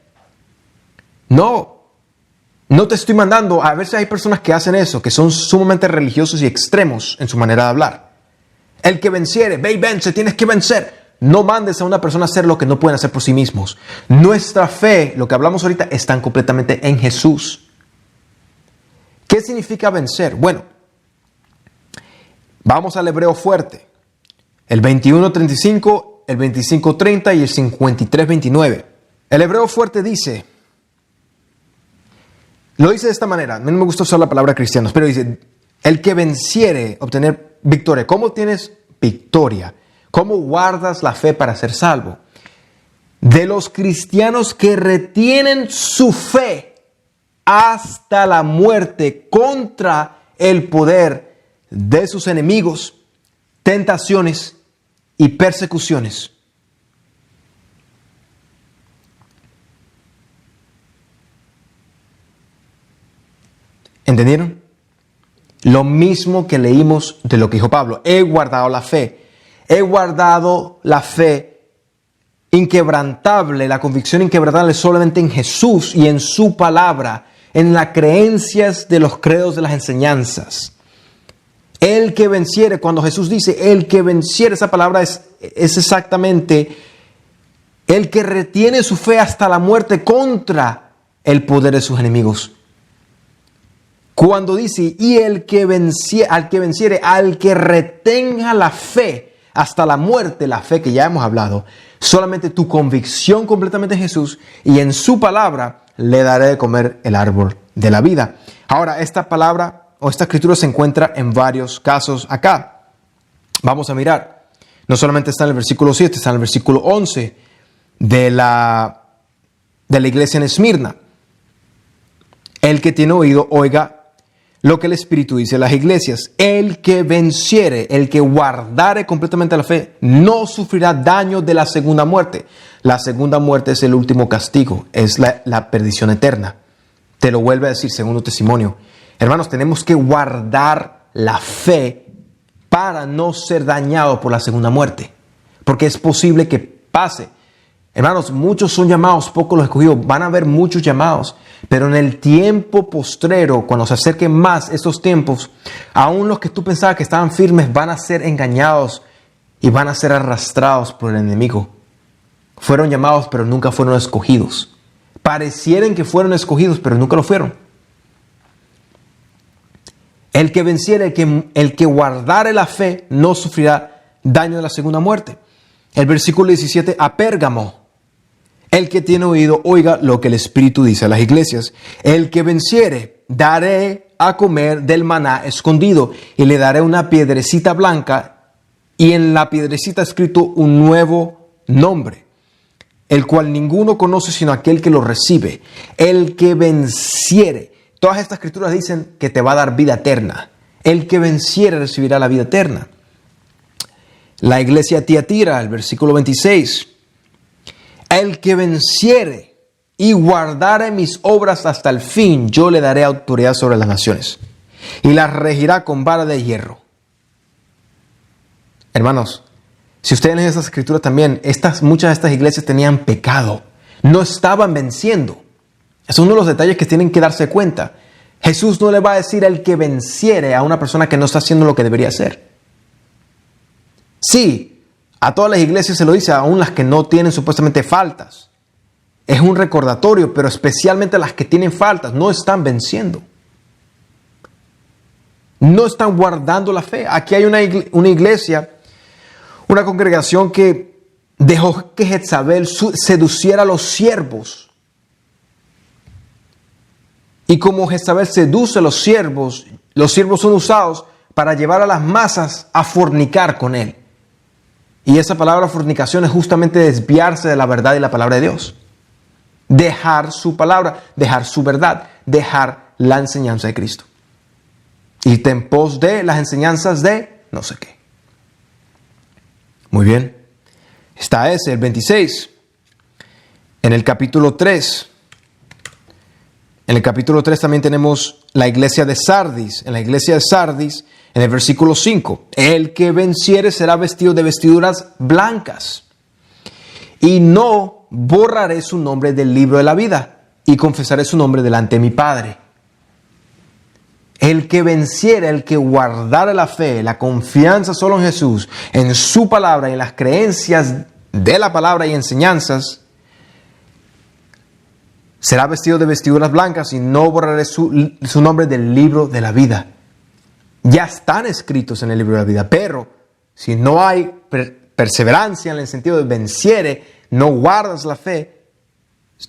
No te estoy mandando, a ver si hay personas que hacen eso, que son sumamente religiosos y extremos en su manera de hablar. El que venciere, ve y vence, tienes que vencer. No mandes a una persona a hacer lo que no pueden hacer por sí mismos. Nuestra fe, lo que hablamos ahorita, está completamente en Jesús. ¿Qué significa vencer? Bueno, vamos al hebreo fuerte. El 21:35, el 25:30 y el 53:29. El hebreo fuerte dice, lo dice de esta manera, a mí no me gusta usar la palabra cristianos, pero dice, el que venciere, obtener victoria. ¿Cómo tienes victoria? ¿Cómo guardas la fe para ser salvo? De los cristianos que retienen su fe hasta la muerte contra el poder de sus enemigos, tentaciones y persecuciones. ¿Entendieron? Lo mismo que leímos de lo que dijo Pablo. He guardado la fe. He guardado la fe inquebrantable, la convicción inquebrantable solamente en Jesús y en su palabra, en las creencias de los credos de las enseñanzas. El que venciere, cuando Jesús dice el que venciere, esa palabra es exactamente el que retiene su fe hasta la muerte contra el poder de sus enemigos. Cuando dice, y al que venciere, al que retenga la fe hasta la muerte, la fe que ya hemos hablado, solamente tu convicción completamente en Jesús y en su palabra le daré de comer el árbol de la vida. Ahora, esta palabra o esta escritura se encuentra en varios casos acá. Vamos a mirar. No solamente está en el versículo 7, está en el versículo 11 de la iglesia en Esmirna. El que tiene oído, oiga lo que el Espíritu dice a las iglesias. El que venciere, el que guardare completamente la fe, no sufrirá daño de la segunda muerte. La segunda muerte es el último castigo, es la perdición eterna. Te lo vuelve a decir segundo testimonio. Hermanos, tenemos que guardar la fe para no ser dañados por la segunda muerte, porque es posible que pase. Hermanos, muchos son llamados, pocos los escogidos. Van a haber muchos llamados, pero en el tiempo postrero, cuando se acerquen más estos tiempos, aún los que tú pensabas que estaban firmes van a ser engañados y van a ser arrastrados por el enemigo. Fueron llamados, pero nunca fueron escogidos. Parecieran que fueron escogidos, pero nunca lo fueron. El que venciere, el que guardare la fe, no sufrirá daño de la segunda muerte. El versículo 17, a Pérgamo. El que tiene oído, oiga lo que el Espíritu dice a las iglesias. El que venciere, daré a comer del maná escondido, y le daré una piedrecita blanca, y en la piedrecita escrito un nuevo nombre, el cual ninguno conoce sino aquel que lo recibe. El que venciere. Todas estas escrituras dicen que te va a dar vida eterna. El que venciere recibirá la vida eterna. La iglesia de Tiatira, el versículo 26. El que venciere y guardare mis obras hasta el fin, yo le daré autoridad sobre las naciones y las regirá con vara de hierro. Hermanos, si ustedes leen estas escrituras también, muchas de estas iglesias tenían pecado. No estaban venciendo. Es uno de los detalles que tienen que darse cuenta. Jesús no le va a decir el que venciere a una persona que no está haciendo lo que debería hacer. Sí, a todas las iglesias se lo dice, aún las que no tienen supuestamente faltas. Es un recordatorio, pero especialmente las que tienen faltas, no están venciendo. No están guardando la fe. Aquí hay una iglesia, una congregación que dejó que Jezabel seduciera a los siervos. Y como Jezabel seduce a los siervos son usados para llevar a las masas a fornicar con él. Y esa palabra fornicación es justamente desviarse de la verdad y la palabra de Dios. Dejar su palabra, dejar su verdad, dejar la enseñanza de Cristo. Irte en pos de las enseñanzas de no sé qué. Muy bien. Está el 26. En el capítulo 3. En el capítulo 3 también tenemos la iglesia de Sardis. En la iglesia de Sardis, en el versículo 5, el que venciere será vestido de vestiduras blancas, y no borraré su nombre del libro de la vida, y confesaré su nombre delante de mi Padre. El que venciere, el que guardare la fe, la confianza solo en Jesús, en su palabra y en las creencias de la palabra y enseñanzas, será vestido de vestiduras blancas y no borraré su nombre del libro de la vida. Ya están escritos en el libro de la vida, pero si no hay perseverancia en el sentido de venciere, no guardas la fe,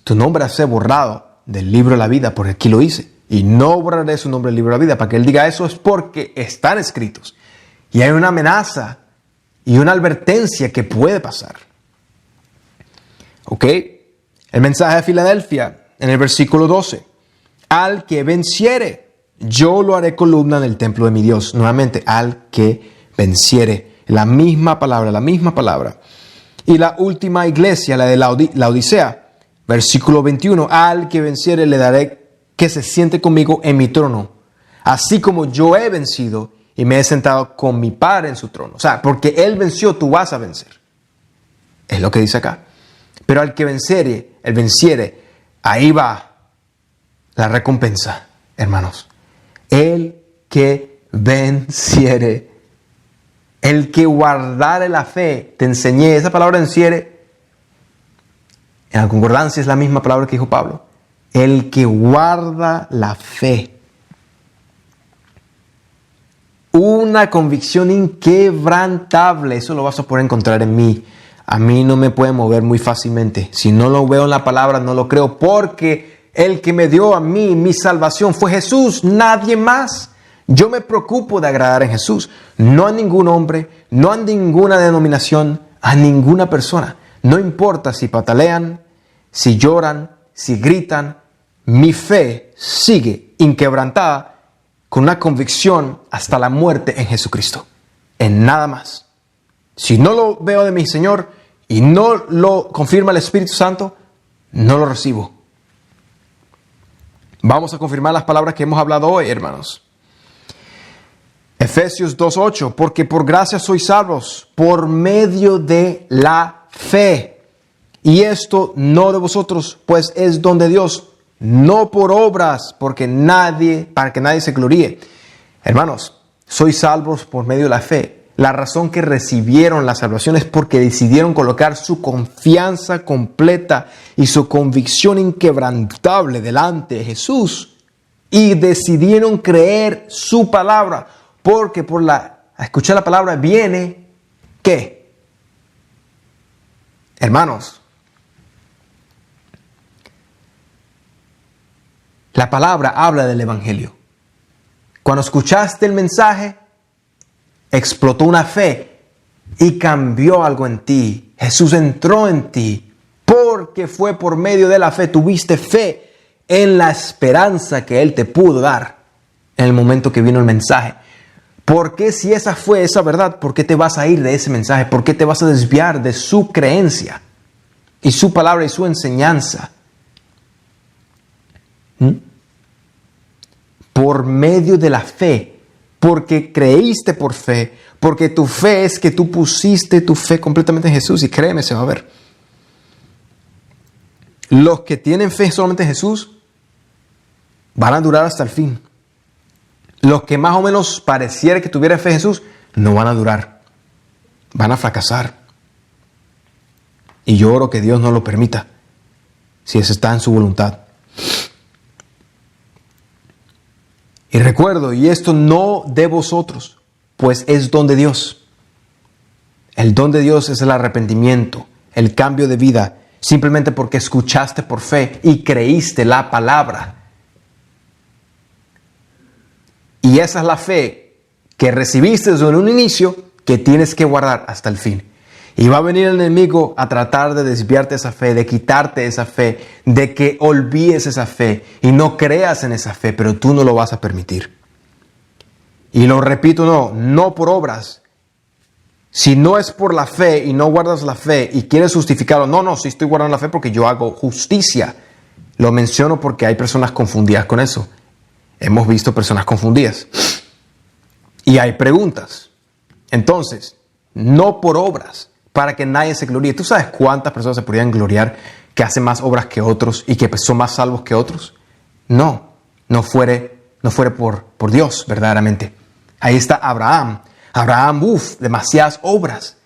tu nombre va a ser borrado del libro de la vida, porque aquí lo hice. Y no borraré su nombre del libro de la vida. Para que él diga eso es porque están escritos. Y hay una amenaza y una advertencia que puede pasar. ¿Ok? El mensaje de Filadelfia, en el versículo 12. Al que venciere, yo lo haré columna en el templo de mi Dios. Nuevamente, al que venciere. La misma palabra, la misma palabra. Y la última iglesia, la de la Odisea, versículo 21. Al que venciere le daré que se siente conmigo en mi trono, así como yo he vencido y me he sentado con mi Padre en su trono. O sea, porque Él venció, tú vas a vencer. Es lo que dice acá. Pero al que venciere, ahí va la recompensa, hermanos. El que venciere, el que guardare la fe, te enseñé. Esa palabra venciere, en la concordancia es la misma palabra que dijo Pablo. El que guarda la fe. Una convicción inquebrantable. Eso lo vas a poder encontrar en mí. A mí no me puede mover muy fácilmente. Si no lo veo en la palabra, no lo creo. Porque el que me dio a mí mi salvación fue Jesús, nadie más. Yo me preocupo de agradar a Jesús. No a ningún hombre, no a ninguna denominación, a ninguna persona. No importa si patalean, si lloran, si gritan. Mi fe sigue inquebrantada con una convicción hasta la muerte en Jesucristo. En nada más. Si no lo veo de mi Señor y no lo confirma el Espíritu Santo, no lo recibo. Vamos a confirmar las palabras que hemos hablado hoy, hermanos. Efesios 2:8, porque por gracia sois salvos por medio de la fe. Y esto no de vosotros, pues es don de Dios, no por obras, para que nadie se gloríe. Hermanos, sois salvos por medio de la fe. La razón que recibieron la salvación es porque decidieron colocar su confianza completa y su convicción inquebrantable delante de Jesús. Y decidieron creer su palabra. Porque a escuchar la palabra viene, ¿qué? Hermanos, la palabra habla del Evangelio. Cuando escuchaste el mensaje, explotó una fe y cambió algo en ti. Jesús entró en ti porque fue por medio de la fe. Tuviste fe en la esperanza que Él te pudo dar en el momento que vino el mensaje. ¿Por qué si esa fue esa verdad? ¿Por qué te vas a ir de ese mensaje? ¿Por qué te vas a desviar de su creencia y su palabra y su enseñanza? Por medio de la fe, porque creíste por fe, porque tu fe es que tú pusiste tu fe completamente en Jesús, y créeme, se va a ver. Los que tienen fe solamente en Jesús van a durar hasta el fin. Los que más o menos pareciera que tuvieran fe en Jesús no van a durar, van a fracasar. Y yo oro que Dios no lo permita, si eso está en su voluntad. Y recuerdo, y esto no de vosotros, pues es don de Dios. El don de Dios es el arrepentimiento, el cambio de vida, simplemente porque escuchaste por fe y creíste la palabra. Y esa es la fe que recibiste desde un inicio, que tienes que guardar hasta el fin. Y va a venir el enemigo a tratar de desviarte esa fe, de quitarte esa fe, de que olvides esa fe y no creas en esa fe, pero tú no lo vas a permitir. Y lo repito, no por obras. Si no es por la fe y no guardas la fe y quieres justificarlo, no, si estoy guardando la fe porque yo hago justicia. Lo menciono porque hay personas confundidas con eso. Hemos visto personas confundidas. Y hay preguntas. Entonces, no por obras, para que nadie se gloríe. ¿Tú sabes cuántas personas se podrían gloriar que hacen más obras que otros y que son más salvos que otros? No fuere por Dios, verdaderamente. Ahí está Abraham. Demasiadas obras.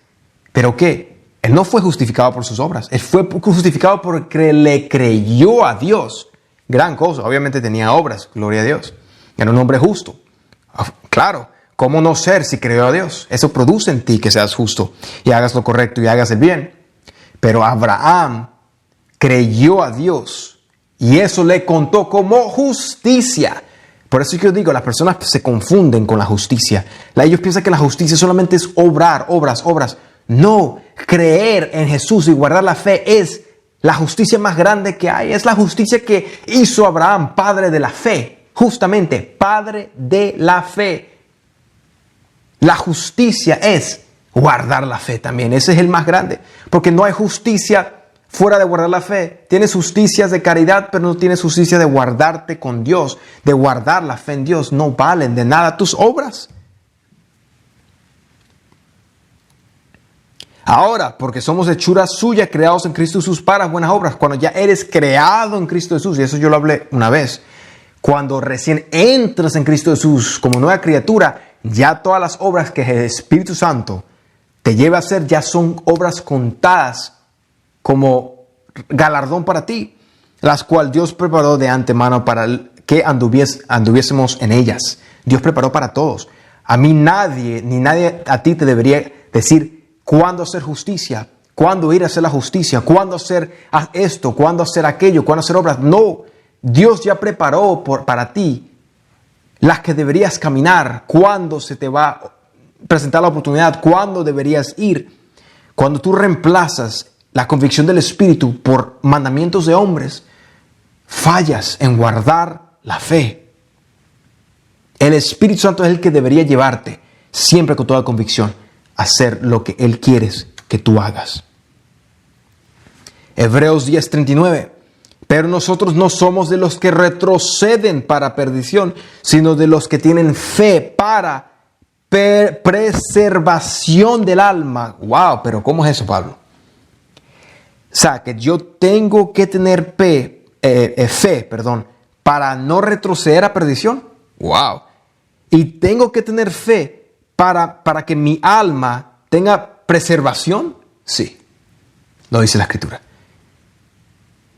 ¿Pero qué? Él no fue justificado por sus obras. Él fue justificado porque le creyó a Dios. Gran cosa. Obviamente tenía obras. Gloria a Dios. Era un hombre justo. Claro. ¿Cómo no ser si creyó a Dios? Eso produce en ti que seas justo y hagas lo correcto y hagas el bien. Pero Abraham creyó a Dios y eso le contó como justicia. Por eso es que yo digo, las personas se confunden con la justicia. Ellos piensan que la justicia solamente es obras. No, creer en Jesús y guardar la fe es la justicia más grande que hay. Es la justicia que hizo Abraham, padre de la fe. Justamente, padre de la fe. La justicia es guardar la fe también. Ese es el más grande. Porque no hay justicia fuera de guardar la fe. Tienes justicias de caridad, pero no tienes justicia de guardarte con Dios, de guardar la fe en Dios. No valen de nada tus obras. Ahora, porque somos hechura suya, creados en Cristo Jesús para buenas obras. Cuando ya eres creado en Cristo Jesús, y eso yo lo hablé una vez, cuando recién entras en Cristo Jesús como nueva criatura, ya todas las obras que el Espíritu Santo te lleva a hacer ya son obras contadas como galardón para ti, las cuales Dios preparó de antemano para que anduviésemos en ellas. Dios preparó para todos. A mí nadie, ni nadie a ti te debería decir cuándo hacer justicia, cuándo ir a hacer la justicia, cuándo hacer esto, cuándo hacer aquello, cuándo hacer obras. No, Dios ya preparó para ti las que deberías caminar, cuándo se te va a presentar la oportunidad, cuándo deberías ir. Cuando tú reemplazas la convicción del Espíritu por mandamientos de hombres, fallas en guardar la fe. El Espíritu Santo es el que debería llevarte siempre con toda convicción a hacer lo que Él quiere que tú hagas. Hebreos 10:39. Pero nosotros no somos de los que retroceden para perdición, sino de los que tienen fe para preservación del alma. Wow, pero ¿cómo es eso, Pablo? O sea, que yo tengo que tener fe, para no retroceder a perdición. Wow. Y tengo que tener fe para que mi alma tenga preservación. Sí, lo dice la Escritura.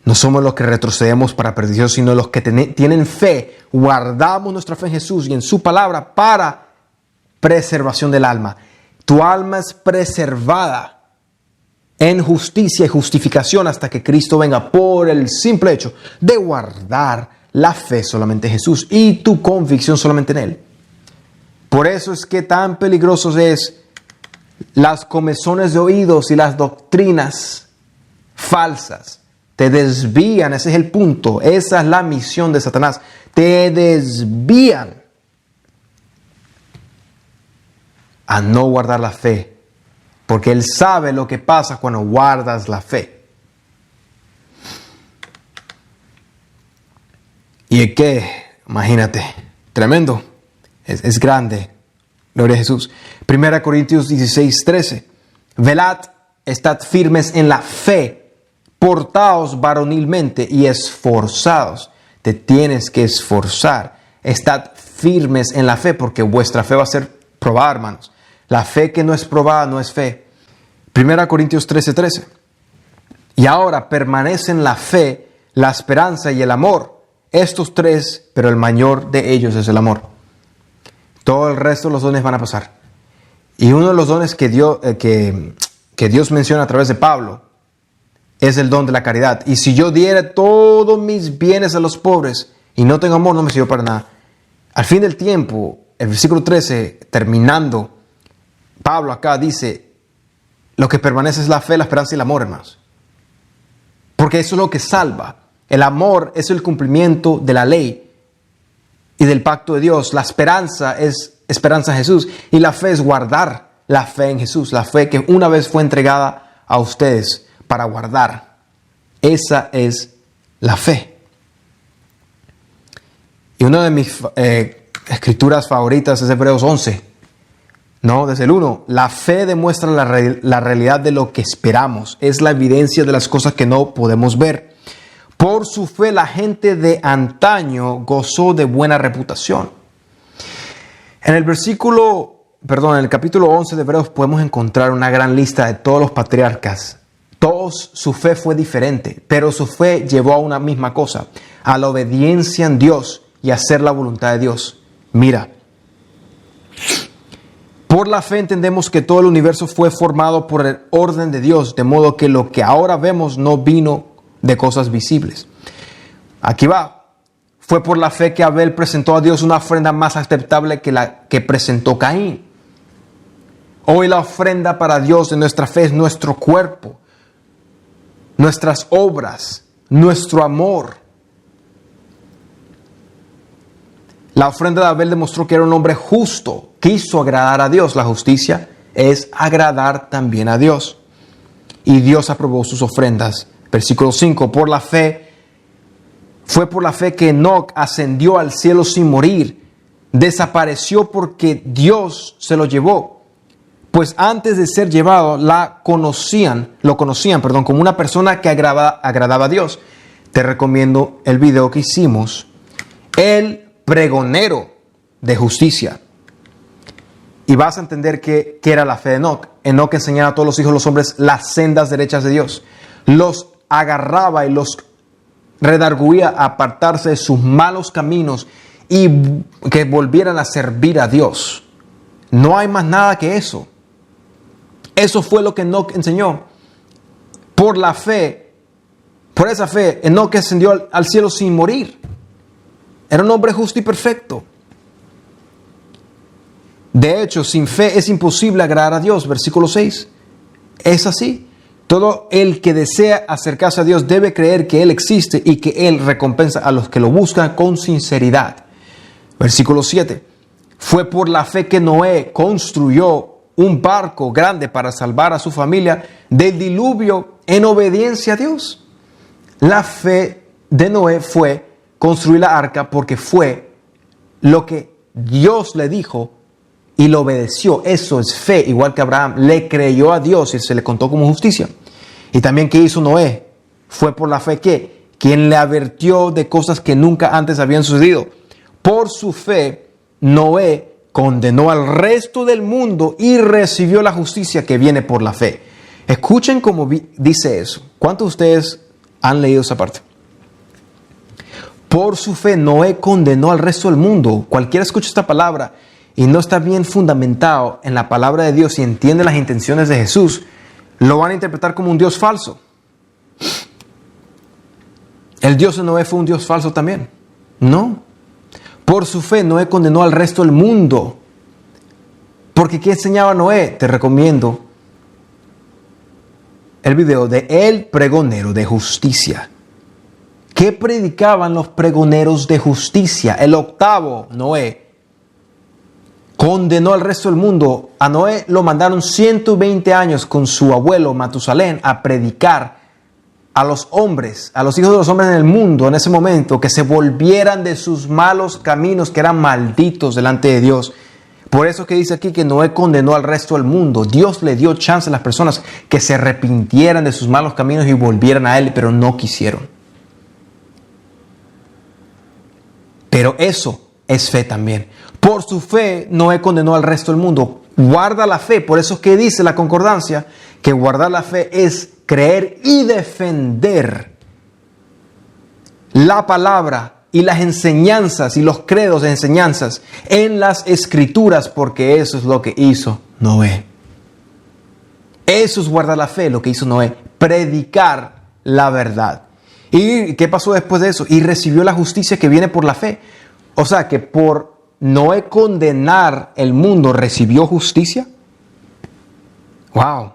No somos los que retrocedemos para perdición, sino los que tienen fe. Guardamos nuestra fe en Jesús y en su palabra para preservación del alma. Tu alma es preservada en justicia y justificación hasta que Cristo venga, por el simple hecho de guardar la fe solamente en Jesús y tu convicción solamente en Él. Por eso es que tan peligrosos es las comezones de oídos y las doctrinas falsas. Te desvían, ese es el punto, esa es la misión de Satanás. Te desvían a no guardar la fe, porque Él sabe lo que pasa cuando guardas la fe. Y es que, imagínate, tremendo, es grande, gloria a Jesús. 1 Corintios 16:13, velad, estad firmes en la fe, portaos varonilmente y esforzados. Te tienes que esforzar. Estad firmes en la fe, porque vuestra fe va a ser probada, hermanos. La fe que no es probada no es fe. 1 Corintios 13:13. Y ahora permanecen la fe, la esperanza y el amor. Estos tres, pero el mayor de ellos es el amor. Todo el resto de los dones van a pasar. Y uno de los dones que Dios menciona a través de Pablo es el don de la caridad. Y si yo diera todos mis bienes a los pobres y no tengo amor, no me sirve para nada. Al fin del tiempo, el versículo 13, terminando, Pablo acá dice, lo que permanece es la fe, la esperanza y el amor, hermanos. Porque eso es lo que salva. El amor es el cumplimiento de la ley y del pacto de Dios. La esperanza es esperanza en Jesús. Y la fe es guardar la fe en Jesús. La fe que una vez fue entregada a ustedes para guardar. Esa es la fe. Y una de mis escrituras favoritas es Hebreos 11. No, desde el 1. La fe demuestra la realidad de lo que esperamos. Es la evidencia de las cosas que no podemos ver. Por su fe la gente de antaño gozó de buena reputación. En el capítulo 11 de Hebreos podemos encontrar una gran lista de todos los patriarcas. Todos su fe fue diferente, pero su fe llevó a una misma cosa, a la obediencia en Dios y a hacer la voluntad de Dios. Mira, por la fe entendemos que todo el universo fue formado por el orden de Dios, de modo que lo que ahora vemos no vino de cosas visibles. Aquí va. Fue por la fe que Abel presentó a Dios una ofrenda más aceptable que la que presentó Caín. Hoy la ofrenda para Dios de nuestra fe es nuestro cuerpo, nuestras obras, nuestro amor. La ofrenda de Abel demostró que era un hombre justo, quiso agradar a Dios. La justicia es agradar también a Dios. Y Dios aprobó sus ofrendas. Versículo 5, fue por la fe que Enoc ascendió al cielo sin morir. Desapareció porque Dios se lo llevó. pues antes de ser llevado lo conocían, como una persona que agradaba a Dios. Te recomiendo el video que hicimos, el pregonero de justicia. Y vas a entender qué era la fe de Enoc. Enoc enseñaba a todos los hijos de los hombres las sendas derechas de Dios. Los agarraba y los redarguía a apartarse de sus malos caminos y que volvieran a servir a Dios. No hay más nada que eso. Eso fue lo que Enoc enseñó. Por la fe, por esa fe, Enoc ascendió al cielo sin morir. Era un hombre justo y perfecto. De hecho, sin fe es imposible agradar a Dios. Versículo 6. Es así. Todo el que desea acercarse a Dios debe creer que Él existe y que Él recompensa a los que lo buscan con sinceridad. Versículo 7. Fue por la fe que Noé construyó un barco grande para salvar a su familia del diluvio en obediencia a Dios. La fe de Noé fue construir la arca porque fue lo que Dios le dijo y lo obedeció. Eso es fe, igual que Abraham le creyó a Dios y se le contó como justicia. Y también, ¿qué hizo Noé? Fue por la fe que quien le advirtió de cosas que nunca antes habían sucedido. Por su fe, Noé condenó al resto del mundo y recibió la justicia que viene por la fe. Escuchen cómo dice eso. ¿Cuántos de ustedes han leído esa parte? Por su fe, Noé condenó al resto del mundo. Cualquiera escucha esta palabra y no está bien fundamentado en la palabra de Dios y entiende las intenciones de Jesús, lo van a interpretar como un Dios falso. ¿El Dios de Noé fue un Dios falso también? No. Por su fe, Noé condenó al resto del mundo. Porque ¿qué enseñaba Noé? Te recomiendo el video de El Pregonero de Justicia. ¿Qué predicaban los pregoneros de justicia? El octavo, Noé, condenó al resto del mundo. A Noé lo mandaron 120 años con su abuelo Matusalén a predicar a los hombres, a los hijos de los hombres en el mundo en ese momento, que se volvieran de sus malos caminos, que eran malditos delante de Dios. Por eso que dice aquí que Noé condenó al resto del mundo. Dios le dio chance a las personas que se arrepintieran de sus malos caminos y volvieran a Él, pero no quisieron. Pero eso es fe también. Por su fe, Noé condenó al resto del mundo. Guarda la fe. Por eso es que dice la concordancia que guardar la fe es creer y defender la palabra y las enseñanzas y los credos de enseñanzas en las escrituras, porque eso es lo que hizo Noé. Eso es guardar la fe, lo que hizo Noé, predicar la verdad. ¿Y qué pasó después de eso? Y recibió la justicia que viene por la fe. O sea que por Noé condenar el mundo, ¿recibió justicia? ¡Wow!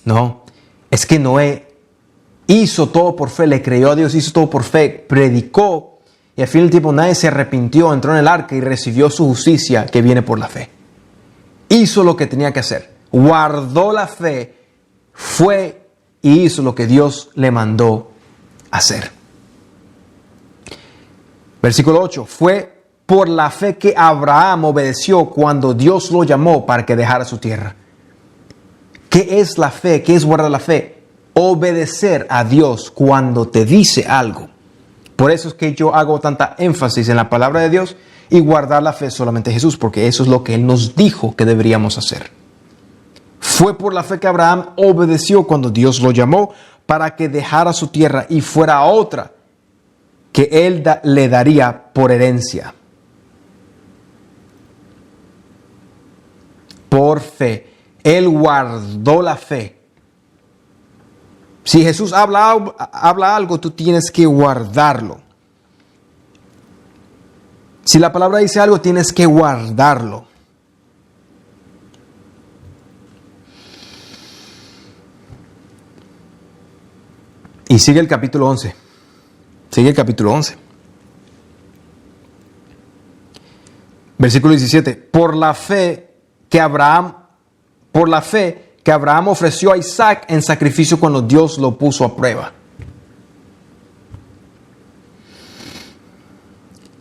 No, es que Noé hizo todo por fe, le creyó a Dios, hizo todo por fe, predicó y al fin del tiempo nadie se arrepintió, entró en el arca y recibió su justicia que viene por la fe. Hizo lo que tenía que hacer, guardó la fe, fue y hizo lo que Dios le mandó hacer. Versículo 8, fue por la fe que Abraham obedeció cuando Dios lo llamó para que dejara su tierra. ¿Qué es la fe? ¿Qué es guardar la fe? Obedecer a Dios cuando te dice algo. Por eso es que yo hago tanta énfasis en la palabra de Dios y guardar la fe solamente a Jesús, porque eso es lo que Él nos dijo que deberíamos hacer. Fue por la fe que Abraham obedeció cuando Dios lo llamó para que dejara su tierra y fuera a otra que Él le daría por herencia. Por fe. Él guardó la fe. Si Jesús habla algo, tú tienes que guardarlo. Si la palabra dice algo, tienes que guardarlo. Y sigue el capítulo 11. Sigue el capítulo 11. Versículo 17. Por la fe que Abraham ofreció a Isaac en sacrificio cuando Dios lo puso a prueba.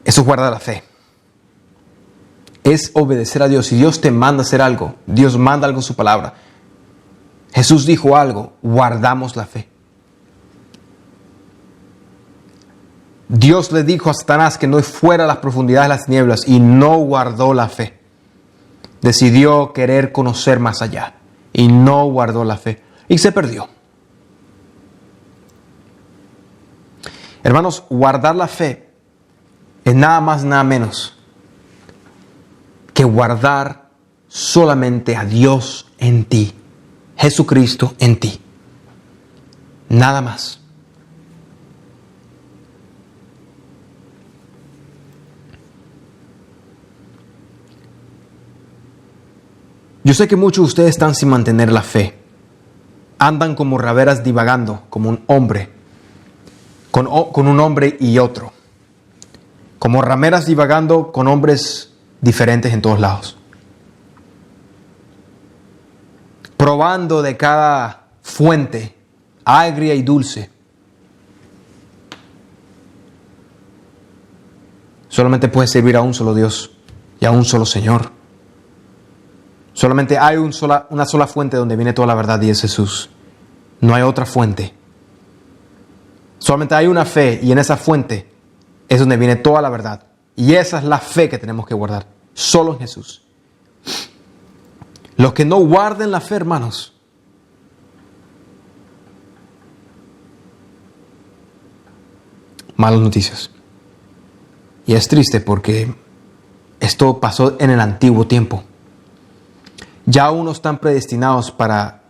Eso es guardar la fe. es obedecer a Dios. Si Dios te manda a hacer algo, Dios manda algo en su palabra, Jesús dijo algo, guardamos la fe. Dios le dijo a Satanás que no fuera a las profundidades de las tinieblas y no guardó la fe. Decidió querer conocer más allá y no guardó la fe y se perdió. Hermanos, guardar la fe es nada más, nada menos que guardar solamente a Dios en ti, Jesucristo en ti. Nada más. Yo sé que muchos de ustedes están sin mantener la fe. Andan como rameras divagando, como un hombre, con un hombre y otro. Como rameras divagando con hombres diferentes en todos lados. Probando de cada fuente, agria y dulce. Solamente puede servir a un solo Dios y a un solo Señor. Solamente hay una sola fuente donde viene toda la verdad y es Jesús. No hay otra fuente. Solamente hay una fe y en esa fuente es donde viene toda la verdad. Y esa es la fe que tenemos que guardar. Solo en Jesús. Los que no guarden la fe, hermanos, malas noticias. Y es triste porque esto pasó en el antiguo tiempo. Ya unos están predestinados para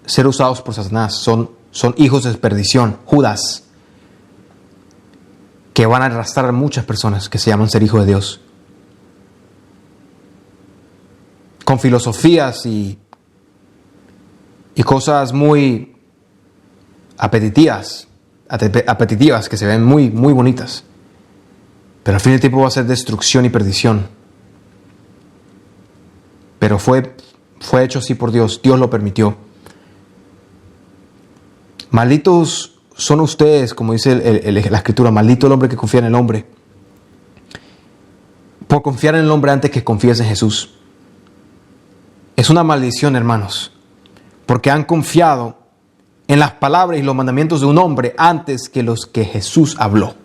ser usados por Satanás. Son hijos de perdición, Judas, que van a arrastrar a muchas personas que se llaman ser hijos de Dios. Con filosofías y cosas muy apetitivas que se ven muy, muy bonitas. Pero al fin del tiempo va a ser destrucción y perdición. Pero fue hecho así por Dios. Dios lo permitió. Malditos son ustedes, como dice la Escritura, maldito el hombre que confía en el hombre. Por confiar en el hombre antes que confíes en Jesús. Es una maldición, hermanos. Porque han confiado en las palabras y los mandamientos de un hombre antes que los que Jesús habló.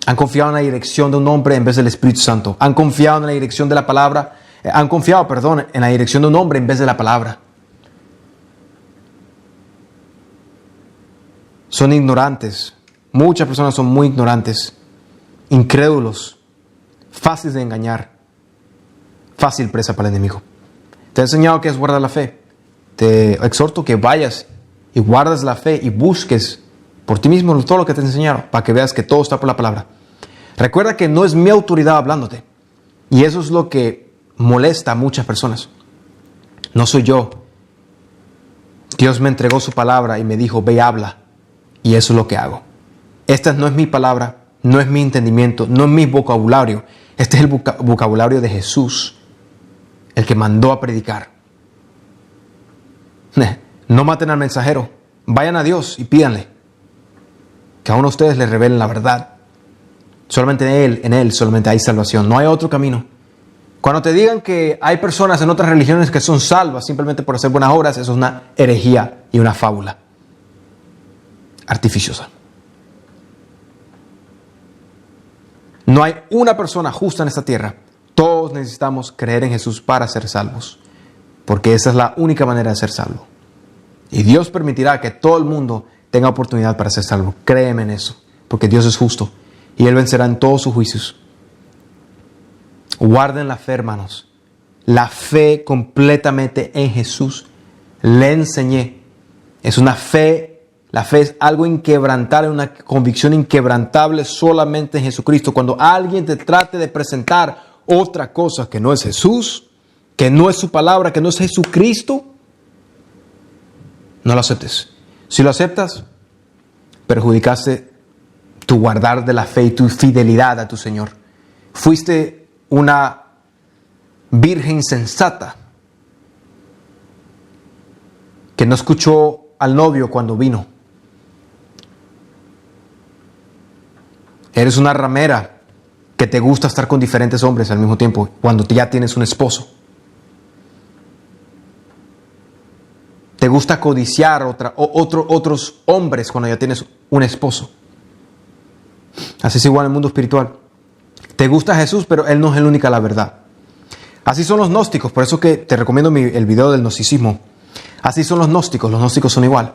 Han confiado en la dirección de un hombre en vez del Espíritu Santo. Han confiado en la dirección de la palabra. Han confiado, en la dirección de un hombre en vez de la palabra. Son ignorantes. Muchas personas son muy ignorantes, incrédulos, fáciles de engañar, fácil presa para el enemigo. Te he enseñado que es guardar la fe. Te exhorto que vayas y guardes la fe y busques por ti mismo todo lo que te enseñaron para que veas que todo está por la palabra. Recuerda que no es mi autoridad hablándote. Y eso es lo que molesta a muchas personas. No soy yo. Dios me entregó su palabra y me dijo, ve y habla. Y eso es lo que hago. Esta no es mi palabra, no es mi entendimiento, no es mi vocabulario. Este es el vocabulario de Jesús, el que mandó a predicar. No maten al mensajero. Vayan a Dios y pídanle que a uno de ustedes les revelen la verdad. Solamente en Él solamente hay salvación. No hay otro camino. Cuando te digan que hay personas en otras religiones que son salvas simplemente por hacer buenas obras, eso es una herejía y una fábula artificiosa. No hay una persona justa en esta tierra. Todos necesitamos creer en Jesús para ser salvos, porque esa es la única manera de ser salvo. Y Dios permitirá que todo el mundo tenga oportunidad para ser salvo. Créeme en eso, porque Dios es justo y Él vencerá en todos sus juicios. Guarden la fe, hermanos. La fe completamente en Jesús. Le enseñé. Es una fe, la fe es algo inquebrantable, una convicción inquebrantable solamente en Jesucristo. Cuando alguien te trate de presentar otra cosa que no es Jesús, que no es su palabra, que no es Jesucristo, no lo aceptes. Si lo aceptas, perjudicaste tu guardar de la fe y tu fidelidad a tu Señor. Fuiste una virgen insensata que no escuchó al novio cuando vino. Eres una ramera que te gusta estar con diferentes hombres al mismo tiempo cuando ya tienes un esposo. Te gusta codiciar otros hombres cuando ya tienes un esposo. Así es igual en el mundo espiritual. Te gusta Jesús, pero Él no es la única la verdad. Así son los gnósticos, por eso que te recomiendo el video del gnosticismo. Así son los gnósticos son igual.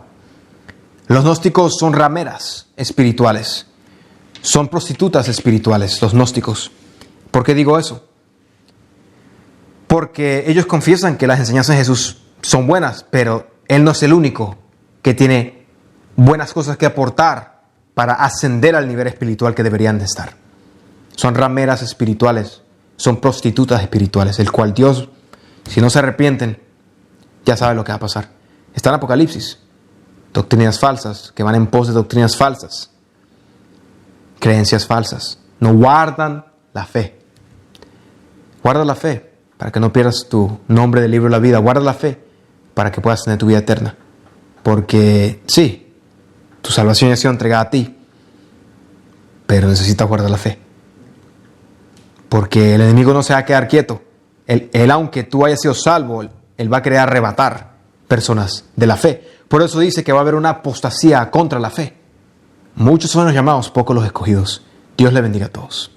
Los gnósticos son rameras espirituales. Son prostitutas espirituales, los gnósticos. ¿Por qué digo eso? Porque ellos confiesan que las enseñanzas de Jesús son buenas, pero Él no es el único que tiene buenas cosas que aportar para ascender al nivel espiritual que deberían de estar. Son rameras espirituales, son prostitutas espirituales, el cual Dios, si no se arrepienten, ya sabe lo que va a pasar. Está en Apocalipsis. Doctrinas falsas, que van en pos de doctrinas falsas. Creencias falsas. No guardan la fe. Guarda la fe para que no pierdas tu nombre del libro de la vida. Guarda la fe para que puedas tener tu vida eterna. Porque sí, tu salvación ya ha sido entregada a ti, pero necesitas guardar la fe. Porque el enemigo no se va a quedar quieto. Él, aunque tú hayas sido salvo, él va a querer arrebatar personas de la fe. Por eso dice que va a haber una apostasía contra la fe. Muchos son los llamados, pocos los escogidos. Dios le bendiga a todos.